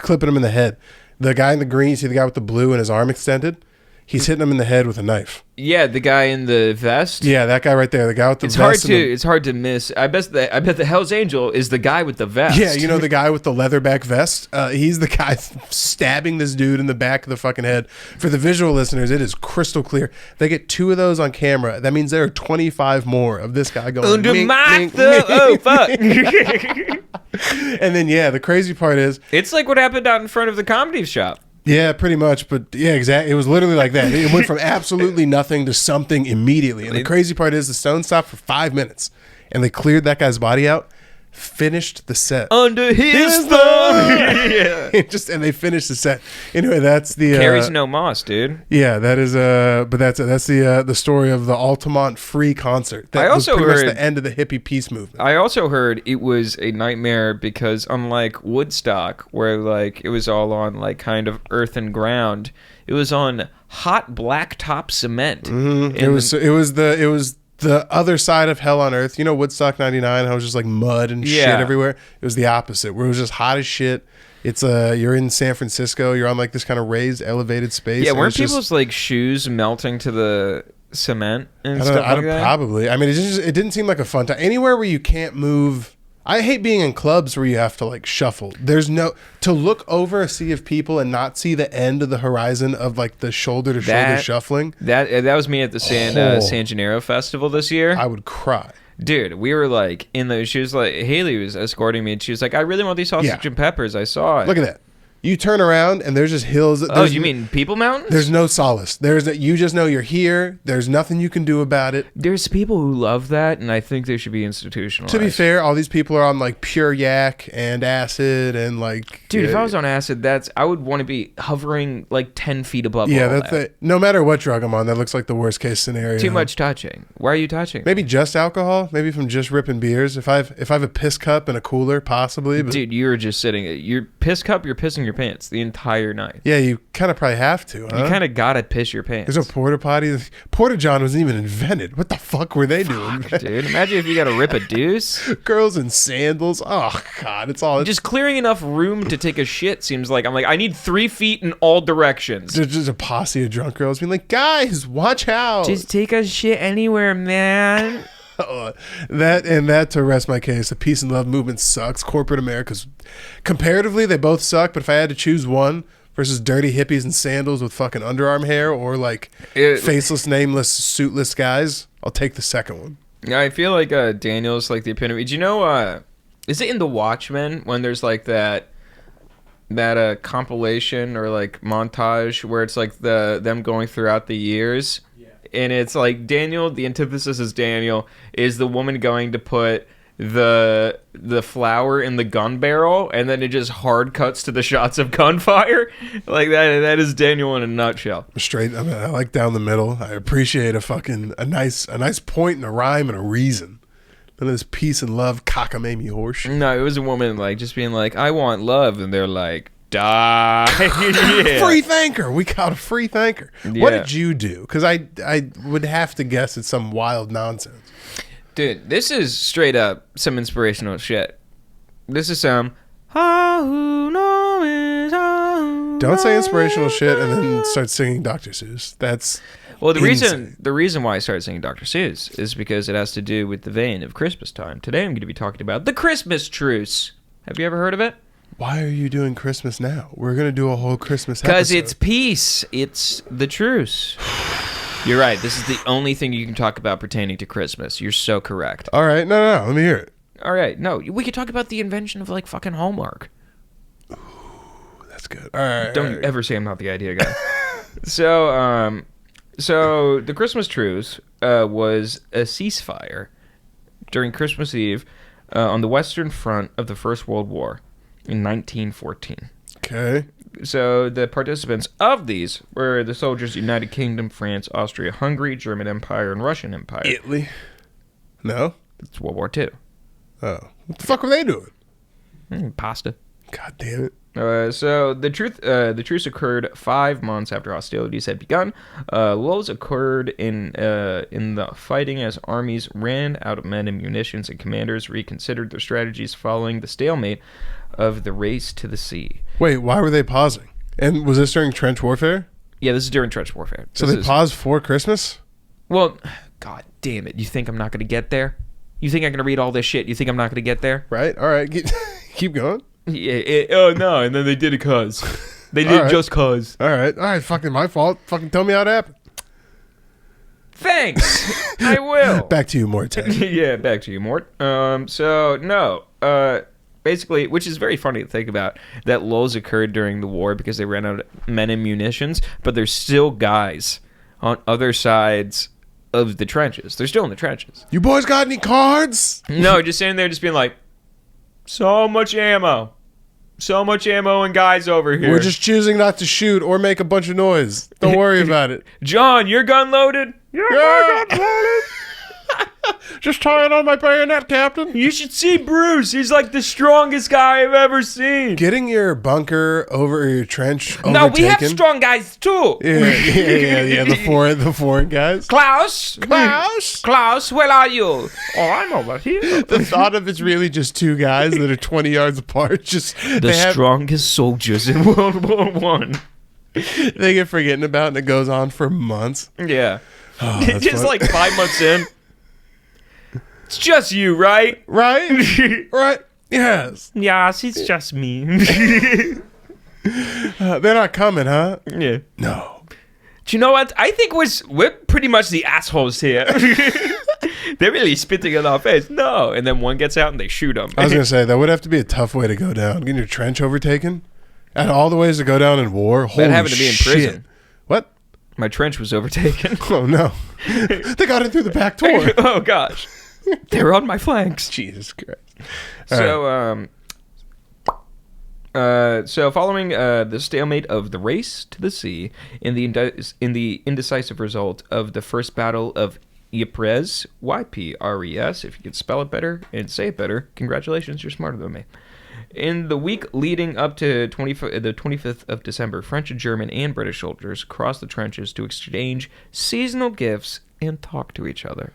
clipping him in the head. The guy in the green, you see the guy with the blue and his arm extended. He's hitting him in the head with a knife. Yeah, the guy in the vest. Yeah, that guy right there. The guy with the vest. It's hard to miss. I bet the Hell's Angel is the guy with the vest. Yeah, you know the guy with the leatherback vest. He's the guy stabbing this dude in the back of the fucking head. For the visual listeners, it is crystal clear. They get 2 of those on camera. That means there are 25 more of this guy going under mink, my mink, thumb. mink. Oh fuck! And then the crazy part is it's like what happened out in front of the comedy shop. Yeah, pretty much. But yeah, exactly. It was literally like that. It went from absolutely nothing to something immediately. And the crazy part is the Stones stopped for 5 minutes and they cleared that guy's body out, finished the set. Under his thumb. Yeah. And they finished the set. Anyway, that's the carries no moss, dude. Yeah, that is but that's the story of the Altamont free concert. That I also was pretty heard much the end of the hippie peace movement. I also heard it was a nightmare because unlike Woodstock, where like it was all on like kind of earth and ground, it was on hot blacktop cement. Mm-hmm. It was the other side of hell on earth. You know Woodstock 99, how it was just like mud and shit everywhere? It was the opposite, where it was just hot as shit. It's you're in San Francisco, you're on like this kind of raised, elevated space. Yeah, weren't people's like shoes melting to the cement and stuff like that? Probably. I mean, it didn't seem like a fun time. Anywhere where you can't move. I hate being in clubs where you have to like shuffle. There's to look over a sea of people and not see the end of the horizon of like the shoulder to shoulder shuffling. That was me at the San Gennaro festival this year. I would cry. Dude, we were like she was like, Haley was escorting me and she was like, I really want these sausage and peppers. I saw it. Look at that. You turn around and there's just hills. Oh, you mean People Mountains? There's no solace. You just know you're here. There's nothing you can do about it. There's people who love that, and I think they should be institutionalized. To be fair, all these people are on like pure yak and acid and like. Dude, if I was on acid, I would want to be hovering like 10 feet above. Yeah, no matter what drug I'm on, that looks like the worst case scenario. Too much touching. Why are you touching? Maybe just alcohol. Maybe from just ripping beers. If I have a piss cup and a cooler, possibly. But dude, you're just sitting. Your piss cup. You're pissing your pants the entire night. Yeah, you kind of probably have to. Huh? You kind of gotta piss your pants. There's a porta potty. Porta john wasn't even invented. What the fuck were they doing? Dude, imagine if you gotta rip a deuce. Girls in sandals. Oh god, it's all just clearing enough room to take a shit. Seems like I need 3 feet in all directions. There's just a posse of drunk girls being like, guys, watch out. Just take a shit anywhere, man. That to rest my case, the peace and love movement sucks. Corporate America's comparatively they both suck, but if I had to choose one versus dirty hippies in sandals with fucking underarm hair or like faceless, nameless, suitless guys, I'll take the second one. Yeah, I feel like Daniel's like the epitome. Do you know is it in The Watchmen when there's like that compilation or like montage where it's like them going throughout the years? And it's like Daniel, the antithesis is Daniel, is the woman going to put the flour in the gun barrel, and then it just hard cuts to the shots of gunfire. Like that is Daniel in a nutshell. Straight, I mean, I like down the middle. I appreciate a nice point and a rhyme and a reason. None of this peace and love cockamamie horseshit. No, it was a woman like just being like, I want love, and they're like, die. Yeah. Free thanker. We got a free thanker. Yeah. What did you do? Because I would have to guess it's some wild nonsense. Dude, this is straight up some inspirational shit. This is some. Don't say inspirational shit and then start singing Dr. Seuss. That's well, the insane. reason why I started singing Dr. Seuss is because it has to do with the vein of Christmas time. Today I'm going to be talking about the Christmas truce. Have you ever heard of it? Why are you doing Christmas now? We're going to do a whole Christmas episode. Because it's peace. It's the truce. You're right. This is the only thing you can talk about pertaining to Christmas. You're so correct. All right. No. Let me hear it. All right. No, we could talk about the invention of like fucking Hallmark. Ooh, that's good. All right. Don't ever say I'm not the idea guy. So the Christmas truce was a ceasefire during Christmas Eve on the Western Front of the First World War in 1914. Okay. So the participants of these were the soldiers, United Kingdom, France, Austria, Hungary, German Empire, and Russian Empire. Italy? No? It's World War II. Oh. What the fuck were they doing? Pasta. God damn it. So the truce occurred 5 months after hostilities had begun. Lulls occurred in the fighting as armies ran out of men and munitions, and commanders reconsidered their strategies following the stalemate of the race to the sea. Wait, why were they pausing? And was this during trench warfare? Yeah, this is during trench warfare. So they paused for Christmas? Well, god damn it. You think I'm not going to get there? You think I'm going to read all this shit? You think I'm not going to get there? Right. All right. Keep going. Yeah. Oh, no. And then they did it cause. They did it just cause. All right. Fucking my fault. Fucking tell me how it happened. Thanks. I will. Back to you, Mort. Yeah, back to you, Mort. Basically, which is very funny to think about, that lulls occurred during the war because they ran out of men and munitions, but there's still guys on other sides of the trenches. They're still in the trenches. You boys got any cards? No, just standing there just being like, so much ammo and guys over here. We're just choosing not to shoot or make a bunch of noise. Don't worry about it. John, your gun loaded? Yeah, my gun's loaded. Just tie it on my bayonet, Captain. You should see Bruce. He's like the strongest guy I've ever seen. Getting your bunker over your trench overtaken. No, we have strong guys too. Yeah. The foreign guys. Klaus, where are you? Oh, I'm over here. The thought of it's really just two guys that are 20 yards apart. Just the strongest soldiers in World War One. They get forgetting about it, and it goes on for months. Yeah. Oh, just like 5 months in. It's just you, right? Right? Right? Yes. Yes, it's just me. They're not coming, huh? Yeah. No. Do you know what? I think we're pretty much the assholes here. They're really spitting in our face. No. And then one gets out and they shoot them. I was going to say, that would have to be a tough way to go down. Getting your trench overtaken? And all the ways to go down in war? Holy that happened to be in prison. What? My trench was overtaken. Oh, no. They got in through the back door. Oh, gosh. They were on my flanks. Jesus Christ. So following the stalemate of the race to the sea in the indecisive result of the first battle of Ypres, Ypres, if you could spell it better and say it better, congratulations, you're smarter than me. In the week leading up to the 25th of December, French and German and British soldiers crossed the trenches to exchange seasonal gifts and talk to each other.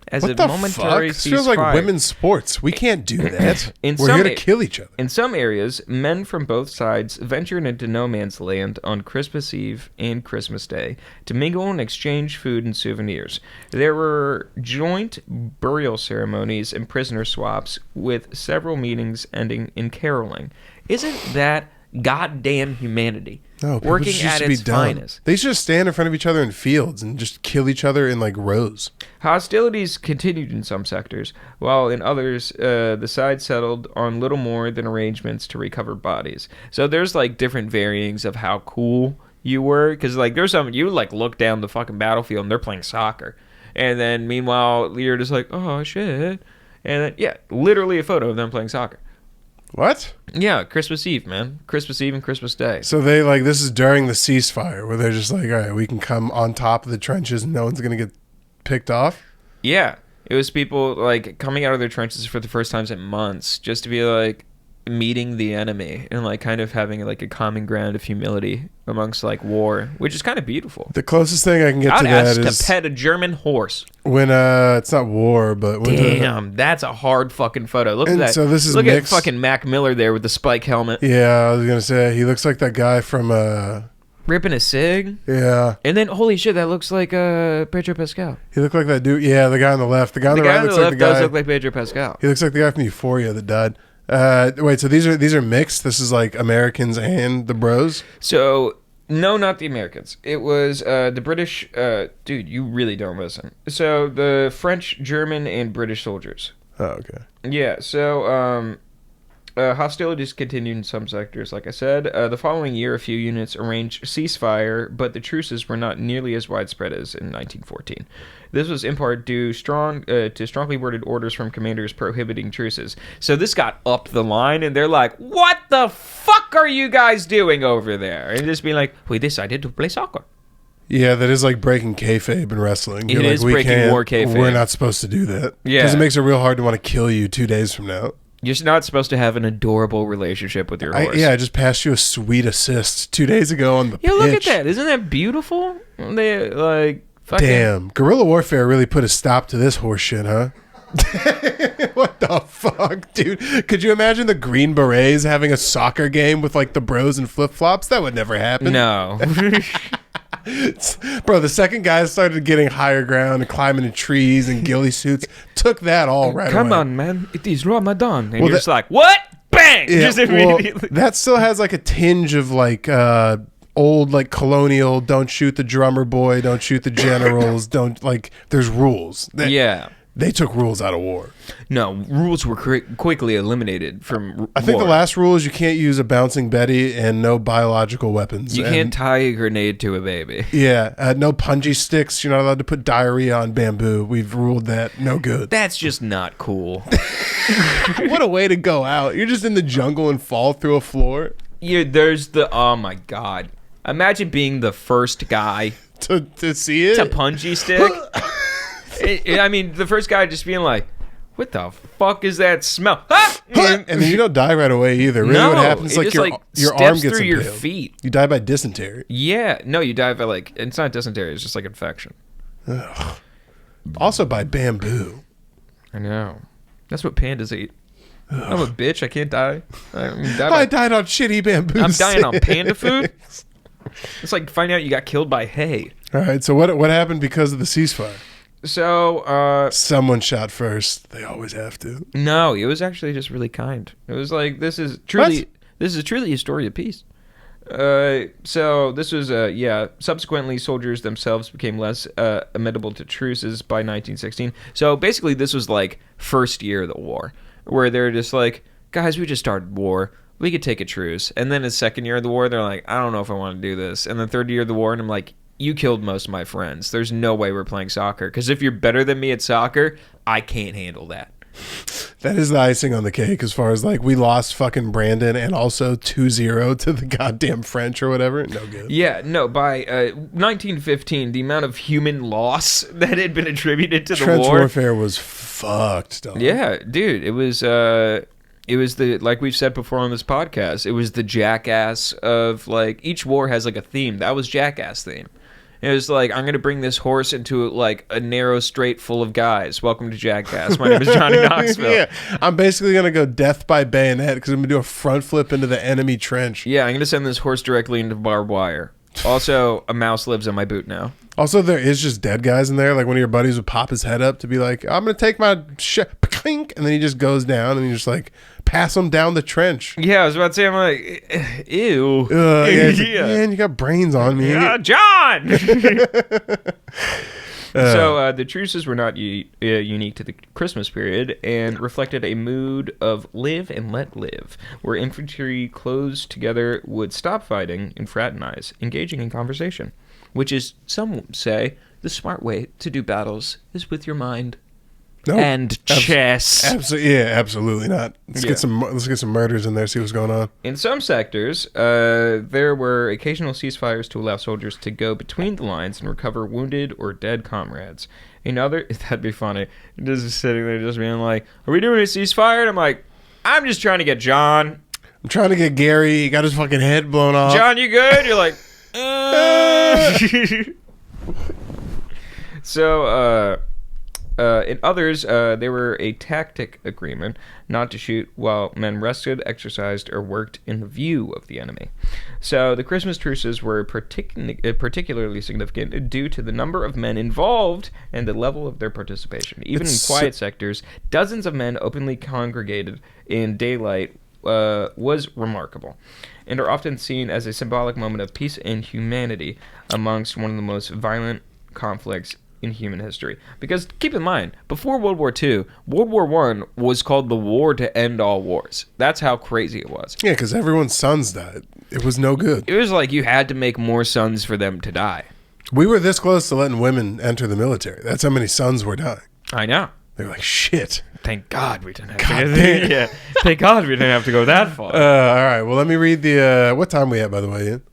As what a the momentary fuck? This feels like women's sports. We can't do that. We're here to kill each other. In some areas, men from both sides ventured into no man's land on Christmas Eve and Christmas Day to mingle and exchange food and souvenirs. There were joint burial ceremonies and prisoner swaps, with several meetings ending in caroling. Isn't that goddamn humanity? No, working at its finest. They should just stand in front of each other in fields and just kill each other in like rows. Hostilities continued in some sectors, while in others, the sides settled on little more than arrangements to recover bodies. So there's like different varyings of how cool you were, because like there's some you like look down the fucking battlefield and they're playing soccer, and then meanwhile you're just like, oh shit, and then yeah, literally a photo of them playing soccer. What? Yeah, Christmas Eve, man. Christmas Eve and Christmas Day. So they like, this is during the ceasefire where they're just like, all right, we can come on top of the trenches and no one's going to get picked off? Yeah. It was people like coming out of their trenches for the first times in months, just to be like meeting the enemy and like kind of having like a common ground of humility amongst like war, which is kind of beautiful. The closest thing I can get I'd to that ask is to pet a German horse. when it's not war, but when Damn, that's a hard fucking photo. Look at that. So this is look mixed. at fucking Mac Miller there with the spike helmet. Yeah, I was gonna say he looks like that guy from Ripping a cig. Yeah. And then holy shit, that looks like Pedro Pascal. He looked like that dude. Yeah, the guy on the left. The guy on the right looks like the guy. Does look like Pedro Pascal. He looks like the guy from Euphoria that died. Wait, so these are mixed? This is like Americans and the bros? So no, not the Americans. It was the British. Dude, you really don't listen. So the French, German, and British soldiers. Oh, okay. Yeah. So hostilities continued in some sectors, like I said. The following year, a few units arranged ceasefire, but the truces were not nearly as widespread as in 1914. This was in part due to strongly worded orders from commanders prohibiting truces. So this got up the line, and they're like, what the fuck are you guys doing over there? And just being like, we decided to play soccer. Yeah, that is like breaking kayfabe in wrestling. It is breaking war kayfabe. We're not supposed to do that. Yeah. Because it makes it real hard to want to kill you 2 days from now. You're not supposed to have an adorable relationship with your horse. I just passed you a sweet assist 2 days ago on the pitch. Look at that. Isn't that beautiful? They, like, fucking... Damn. Guerrilla warfare really put a stop to this horse shit, huh? What the fuck, dude? Could you imagine the Green Berets having a soccer game with, like, the bros and flip-flops? That would never happen. No. Bro, the second guys started getting higher ground and climbing in trees and ghillie suits, took that all right Come away. on, man. It is Ramadan. And you're just like, what? Bang! Yeah, Just immediately. well, that still has like a tinge of like old like colonial, don't shoot the drummer boy, don't shoot the generals, don't like there's rules. Yeah. They took rules out of war. No, rules were quickly eliminated from I think war. the last rule is you can't use a bouncing Betty and no biological weapons. You can't tie a grenade to a baby. Yeah, no punji sticks. You're not allowed to put diarrhea on bamboo. We've ruled that no good. That's just not cool. What a way to go out. You're just in the jungle and fall through a floor. Yeah, there's the... Oh, my God. Imagine being the first guy To see it? to punji stick. I mean, the first guy just being like, what the fuck is that smell? Ah! And then you don't die right away either. Really, No, what happens is it like just, your steps arm gets through your impaled. feet. You die by dysentery. Yeah. No, you die by like... It's not dysentery. It's just like infection. Ugh. Also by bamboo. I know. That's what pandas eat. I'm a bitch. I can't die. I died on shitty bamboo. I'm dying on sticks. panda food. It's like finding out you got killed by hay. All right. So what happened because of the ceasefire? So, Someone shot first. They always have to. no, it was actually just really kind. It was like, this is truly a story of peace. So this was, subsequently soldiers themselves became less amenable to truces by 1916. So basically this was like first year of the war, where they're just like, guys, we just started war. We could take a truce. And then the second year of the war, they're like, I don't know if I want to do this. And the third year of the war, and I'm like, you killed most of my friends. There's no way we're playing soccer. Because if you're better than me at soccer, I can't handle that. That is the icing on the cake as far as like we lost fucking Brandon and also 2-0 to the goddamn French or whatever. No good. Yeah, no, by 1915, the amount of human loss that had been attributed to the Trench war. warfare was fucked, dog. Yeah, dude, it was the, like we've said before on this podcast, it was the jackass of like, each war has like a theme. That was jackass theme. It was like, I'm going to bring this horse into like a narrow straight full of guys. Welcome to Jackass. My name is Johnny Knoxville. Yeah, I'm basically going to go death by bayonet because I'm going to do a front flip into the enemy trench. Yeah, I'm going to send this horse directly into barbed wire. Also, a mouse lives in my boot now. Also, there is just dead guys in there. Like one of your buddies would pop his head up to be like, I'm going to take my shit. And then he just goes down and you just like pass him down the trench. Yeah, I was about to say, I'm like, ew. Yeah. Man, you got brains on me. John! So the truces were not unique to the Christmas period and reflected a mood of live and let live, where infantry close together would stop fighting and fraternize, engaging in conversation, which is, some say, the smart way to do battles is with your mind. Nope. And chess. Absolutely not. Let's get some murders in there. See what's going on. In some sectors, there were occasional ceasefires to allow soldiers to go between the lines and recover wounded or dead comrades. In other, that'd be funny. Just sitting there, just being like, "Are we doing a ceasefire?" And I'm like, "I'm just trying to get John. I'm trying to get Gary. He got his fucking head blown off. John, you good?" You're like, So, in others, they were a tactic agreement not to shoot while men rested, exercised, or worked in view of the enemy. So the Christmas truces were particularly significant due to the number of men involved and the level of their participation. Even in quiet sectors, dozens of men openly congregated in daylight was remarkable, and are often seen as a symbolic moment of peace and humanity amongst one of the most violent conflicts in human history. Because keep in mind, before World War II, World War I was called the war to end all wars. That's how crazy it was. Yeah, because everyone's sons died. It was no good. It was like you had to make more sons for them to die. We were this close to letting women enter the military. That's how many sons were dying. I know. They were like, shit. Thank God we didn't have to go. Yeah. Thank God we didn't have to go that far. All right. Well, let me read the. What time we at, by the way, Ian?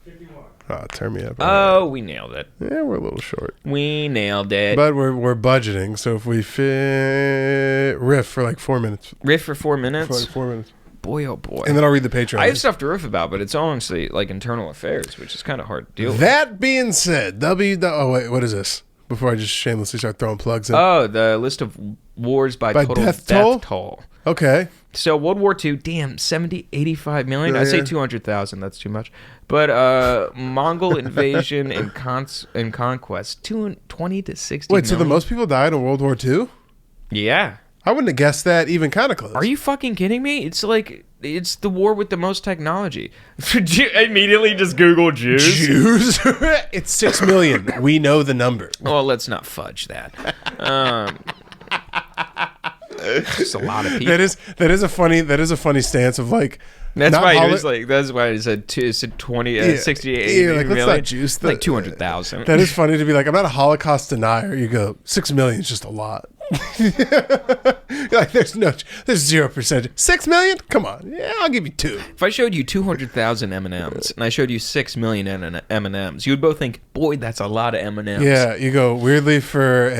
51. Oh, turn me up. Oh, we nailed it. Yeah, we're a little short. We nailed it. But we're budgeting, so if we riff for like 4 minutes. Riff for 4 minutes? For like 4 minutes. Boy, oh boy. And then I'll read the Patreon. I have stuff to riff about, but it's honestly like internal affairs, which is kind of hard to deal with. That being said, oh, wait, what is this? Before I just shamelessly start throwing plugs in. Oh, the list of wars by total death toll. Okay. So World War II, damn, 70, 85 million? I say 200,000, that's too much. But Mongol invasion and conquest, 20 to 60 Wait, million. so the most people died in World War II? Yeah. I wouldn't have guessed that even kind of close. Are you fucking kidding me? It's like, it's the war with the most technology. Immediately just Google Jews. Jews? It's 6 million. We know the number. Well, let's not fudge that. It's just a lot of people. That is a funny stance of like. That's why he was like. That's why he said 20, 68 like, million. let's not juice like 200,000. That is funny to be like. I'm not a Holocaust denier. You go 6 million is just a lot. You're like there's 0%. 6 million? Come on. Yeah, I'll give you 2. If I showed you 200,000 M&Ms and I showed you 6 million M&Ms, you would both think, boy, that's a lot of M&Ms. Yeah, you go weirdly for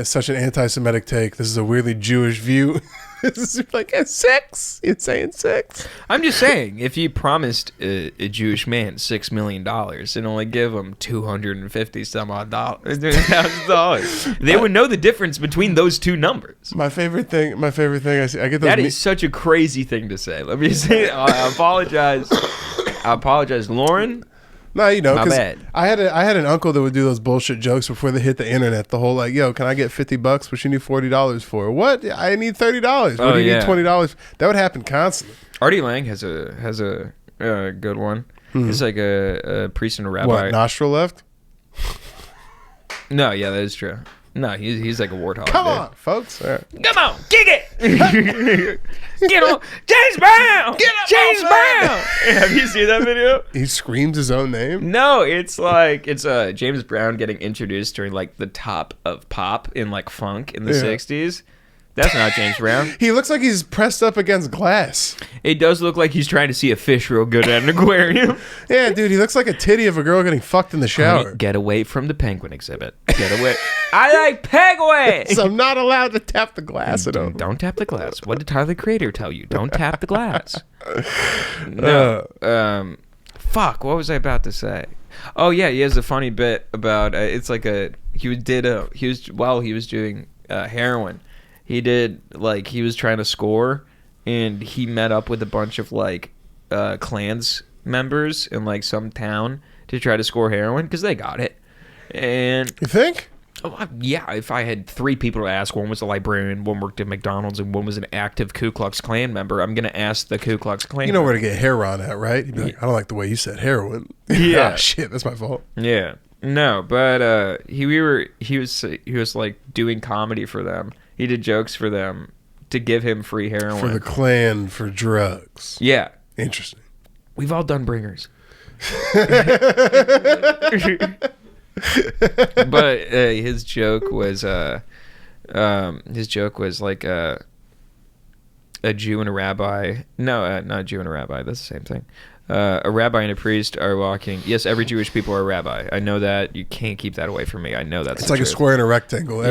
such an anti-Semitic take. This is a weirdly Jewish view. This is like a 6. You're saying 6. I'm just saying, if you promised a Jewish man $6 million and only give him 250 some odd dollars, they would know the difference between those two numbers. My favorite thing I see. I get those. That is such a crazy thing to say. Let me say, I apologize. Lauren. No, you know, My because bad. I had an uncle that would do those bullshit jokes before they hit the internet. The whole like, yo, can I get $50? What you need $40 for? What? I need $30. What do you need $20? That would happen constantly. Artie Lang has a good one. He's like a priest and a rabbi. What, nostril left? No, yeah, that is true. No, he's like a warthog. Come on, folks. All right. Come on, kick it. Get on. James Brown. Get up, James outside. Brown. Have you seen that video? He screams his own name? No, it's James Brown getting introduced during like the top of pop in like funk in the 60s. That's not James Brown. He looks like he's pressed up against glass. It does look like he's trying to see a fish real good at an aquarium. Yeah, dude, he looks like a titty of a girl getting fucked in the shower. Honey, get away from the penguin exhibit. Get away. I like pegway. So I'm not allowed to tap the glass at all. Don't tap the glass. What did Tyler the Creator tell you? Don't tap the glass. No. Fuck. What was I about to say? Oh yeah, he has a funny bit about. It's like while he was doing heroin. He did, like, he was trying to score, and he met up with a bunch of, like, clans members in, like, some town to try to score heroin, because they got it. And... You think? Oh, yeah, if I had 3 people to ask, one was a librarian, one worked at McDonald's, and one was an active Ku Klux Klan member, I'm going to ask the Ku Klux Klan You know where to get heroin at, right? You'd be like, I don't like the way you said heroin. Yeah. Oh, shit, that's my fault. Yeah. No, but he was, like, doing comedy for them. He did jokes for them to give him free heroin. For the Klan for drugs. Yeah. Interesting. We've all done bringers. But his joke was like a Jew and a rabbi. No, not a Jew and a rabbi. That's the same thing. A rabbi and a priest are walking. Yes, every Jewish people are a rabbi. I know that. You can't keep that away from me. I know that's It's like truth. A square and a rectangle.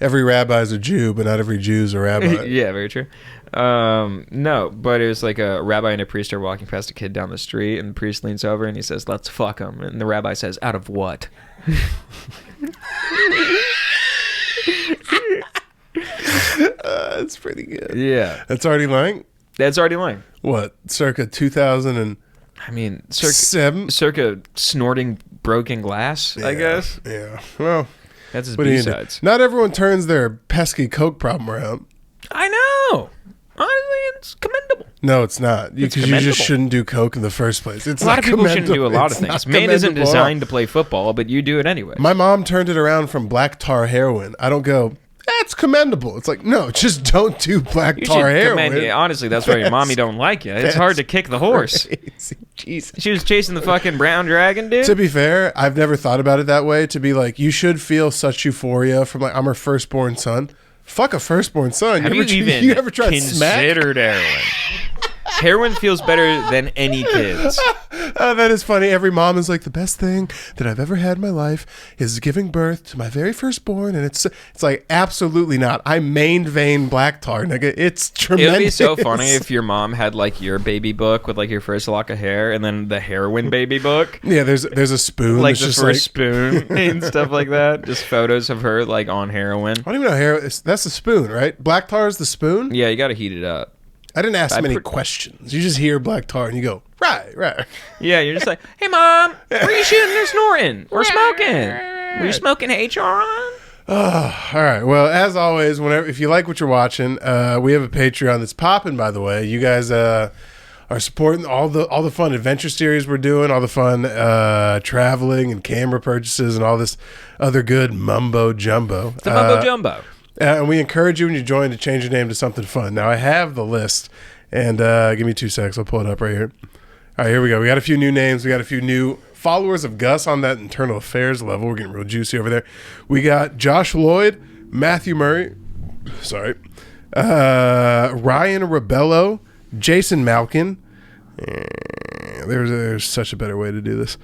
Every rabbi is a Jew, but not every Jew is a rabbi. Yeah, very true. No, but it was like a rabbi and a priest are walking past a kid down the street, and the priest leans over and he says, "Let's fuck him." And the rabbi says, "Out of what?" That's pretty good. Yeah. That's already lying? That's already lying. What? Circa 2000 and... I mean, circa snorting broken glass, I guess. Yeah. Well, that's his B-sides. Not everyone turns their pesky coke problem around. I know. Honestly, it's commendable. No, it's not. Because you just shouldn't do coke in the first place. It's a lot of people shouldn't do a lot of things. Man isn't designed to play football, but you do it anyway. My mom turned it around from black tar heroin. I don't go... That's commendable. It's like, no, just don't do black tar heroin. Honestly, that's why your mommy don't like you. It's hard to kick the horse. Jesus. She was chasing the fucking brown dragon, dude. To be fair, I've never thought about it that way. To be like, you should feel such euphoria from like, I'm her firstborn son. Fuck a firstborn son. Have you ever tried considered heroin? Heroin feels better than any kids. That is funny. Every mom is like, the best thing that I've ever had in my life is giving birth to my very firstborn, and it's like, absolutely not. I main vein black tar, nigga. It's tremendous. It would be so funny if your mom had like your baby book with like your first lock of hair, and then the heroin baby book. Yeah, there's a spoon, like the first spoon and stuff like that. Just photos of her like on heroin. I don't even know heroin. That's the spoon, right? Black tar is the spoon. Yeah, you got to heat it up. I didn't ask many questions. You just hear black tar and you go, right. Yeah, you're just like, hey, Mom, were you shooting or snorting or smoking? Were you smoking HR on? All right. Well, as always, if you like what you're watching, we have a Patreon that's popping, by the way. You guys are supporting all the fun adventure series we're doing, all the fun traveling and camera purchases and all this other good mumbo jumbo. The mumbo jumbo. And we encourage you when you join to change your name to something fun. Now, I have the list, and give me 2 seconds. I'll pull it up right here. All right, here we go. We got a few new names. We got a few new followers of Gus on that internal affairs level. We're getting real juicy over there. We got Josh Lloyd, Matthew Murray, Ryan Rebello, Jason Malkin. There's such a better way to do this.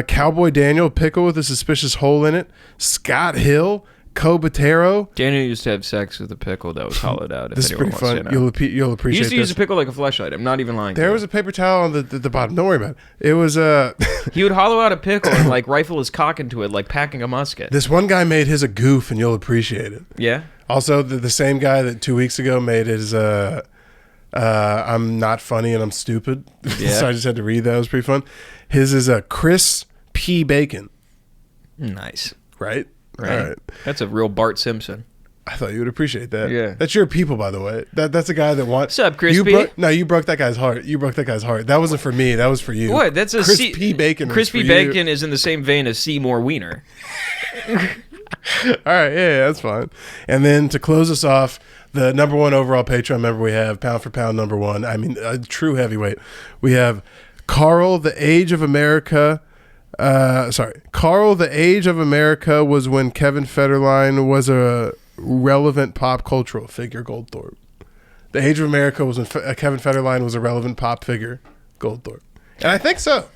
Cowboy Daniel, pickle with a suspicious hole in it. Scott Hill, Cobatero. Daniel used to have sex with a pickle that was hollowed out. This is pretty fun. You'll appreciate this. He used to use a pickle like a fleshlight. I'm not even lying. There was a paper towel on the bottom. Don't worry about it. It was He would hollow out a pickle and like rifle his cock into it like packing a musket. This one guy made his a goof, and you'll appreciate it. Yeah. Also, the same guy that 2 weeks ago made his I'm not funny and I'm stupid. Yeah. So I just had to read that. It was pretty fun. His is a Chris P. Bacon. Nice. Right? Right. All right. That's a real Bart Simpson. I thought you would appreciate that. Yeah. That's your people, by the way. That's a guy that wants... What's up, Chris P? You broke that guy's heart. You broke that guy's heart. That wasn't for me. That was for you. What? That's a Chris P. Bacon. Chris P. Bacon is in the same vein as Seymour Wiener. All right. Yeah, that's fine. And then to close us off, the number one overall Patreon member we have, pound for pound number one. I mean, a true heavyweight. We have Carl, the Age of America... Carl, the Age of America was when Kevin Federline was a relevant pop cultural figure, Goldthorpe. The Age of America was when Kevin Federline was a relevant pop figure, Goldthorpe. And I think so.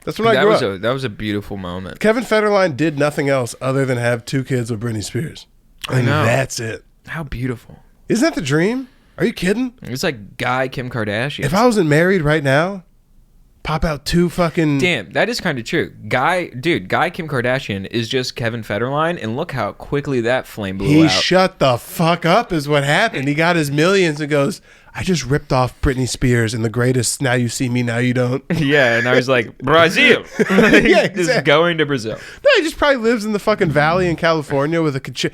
That's when I grew up. That was a beautiful moment. Kevin Federline did nothing else other than have 2 kids with Britney Spears. And I know. That's it. How beautiful. Isn't that the dream? Are you kidding? It's like Guy Kim Kardashian. If I wasn't married right now, pop out 2 fucking... Damn, that is kind of true. Guy Kim Kardashian is just Kevin Federline, and look how quickly that flame blew out. He shut the fuck up is what happened. He got his millions and goes, I just ripped off Britney Spears in the greatest Now You See Me, Now You Don't. Yeah, and I was like, Brazil. Yeah, exactly. Just going to Brazil. No, he just probably lives in the fucking valley in California with a...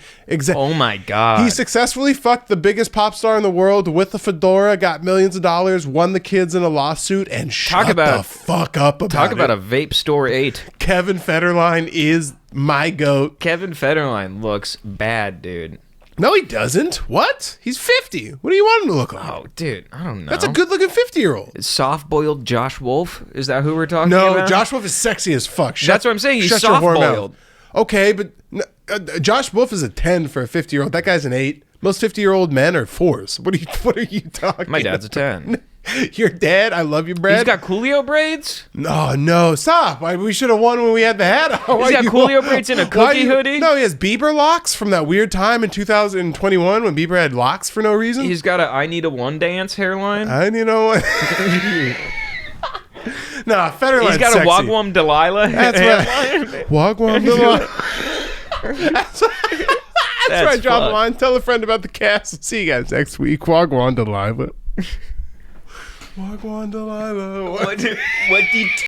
Oh my God. He successfully fucked the biggest pop star in the world with a fedora, got millions of dollars, won the kids in a lawsuit, and shut the fuck up about it. Talk about a vape store 8. Kevin Federline is my goat. Kevin Federline looks bad, dude. No, he doesn't. What? He's 50. What do you want him to look like? Oh, dude, I don't know. That's a good-looking 50-year-old. Soft-boiled Josh Wolf? Is that who we're talking about? No, Josh Wolf is sexy as fuck. That's what I'm saying. He's soft-boiled. Okay, but Josh Wolf is a 10 for a 50-year-old. That guy's an 8. Most 50-year-old men are 4s. What are you talking? My dad's a 10. Your dad? I love you, Brad. He's got Coolio braids? No, stop. We should have won when we had the hat on. He's got Coolio braids in a cookie hoodie? No, he has Bieber locks from that weird time in 2021 when Bieber had locks for no reason. He's got a I Need a One Dance hairline? You know what? Nah, Federline's He's got sexy. a Wagwam Delilah That's right. Wagwam Delilah. That's right. Drop a line. Tell a friend about the cast. See you guys next week. Wagwan Delilah. Wagwan Delilah. What did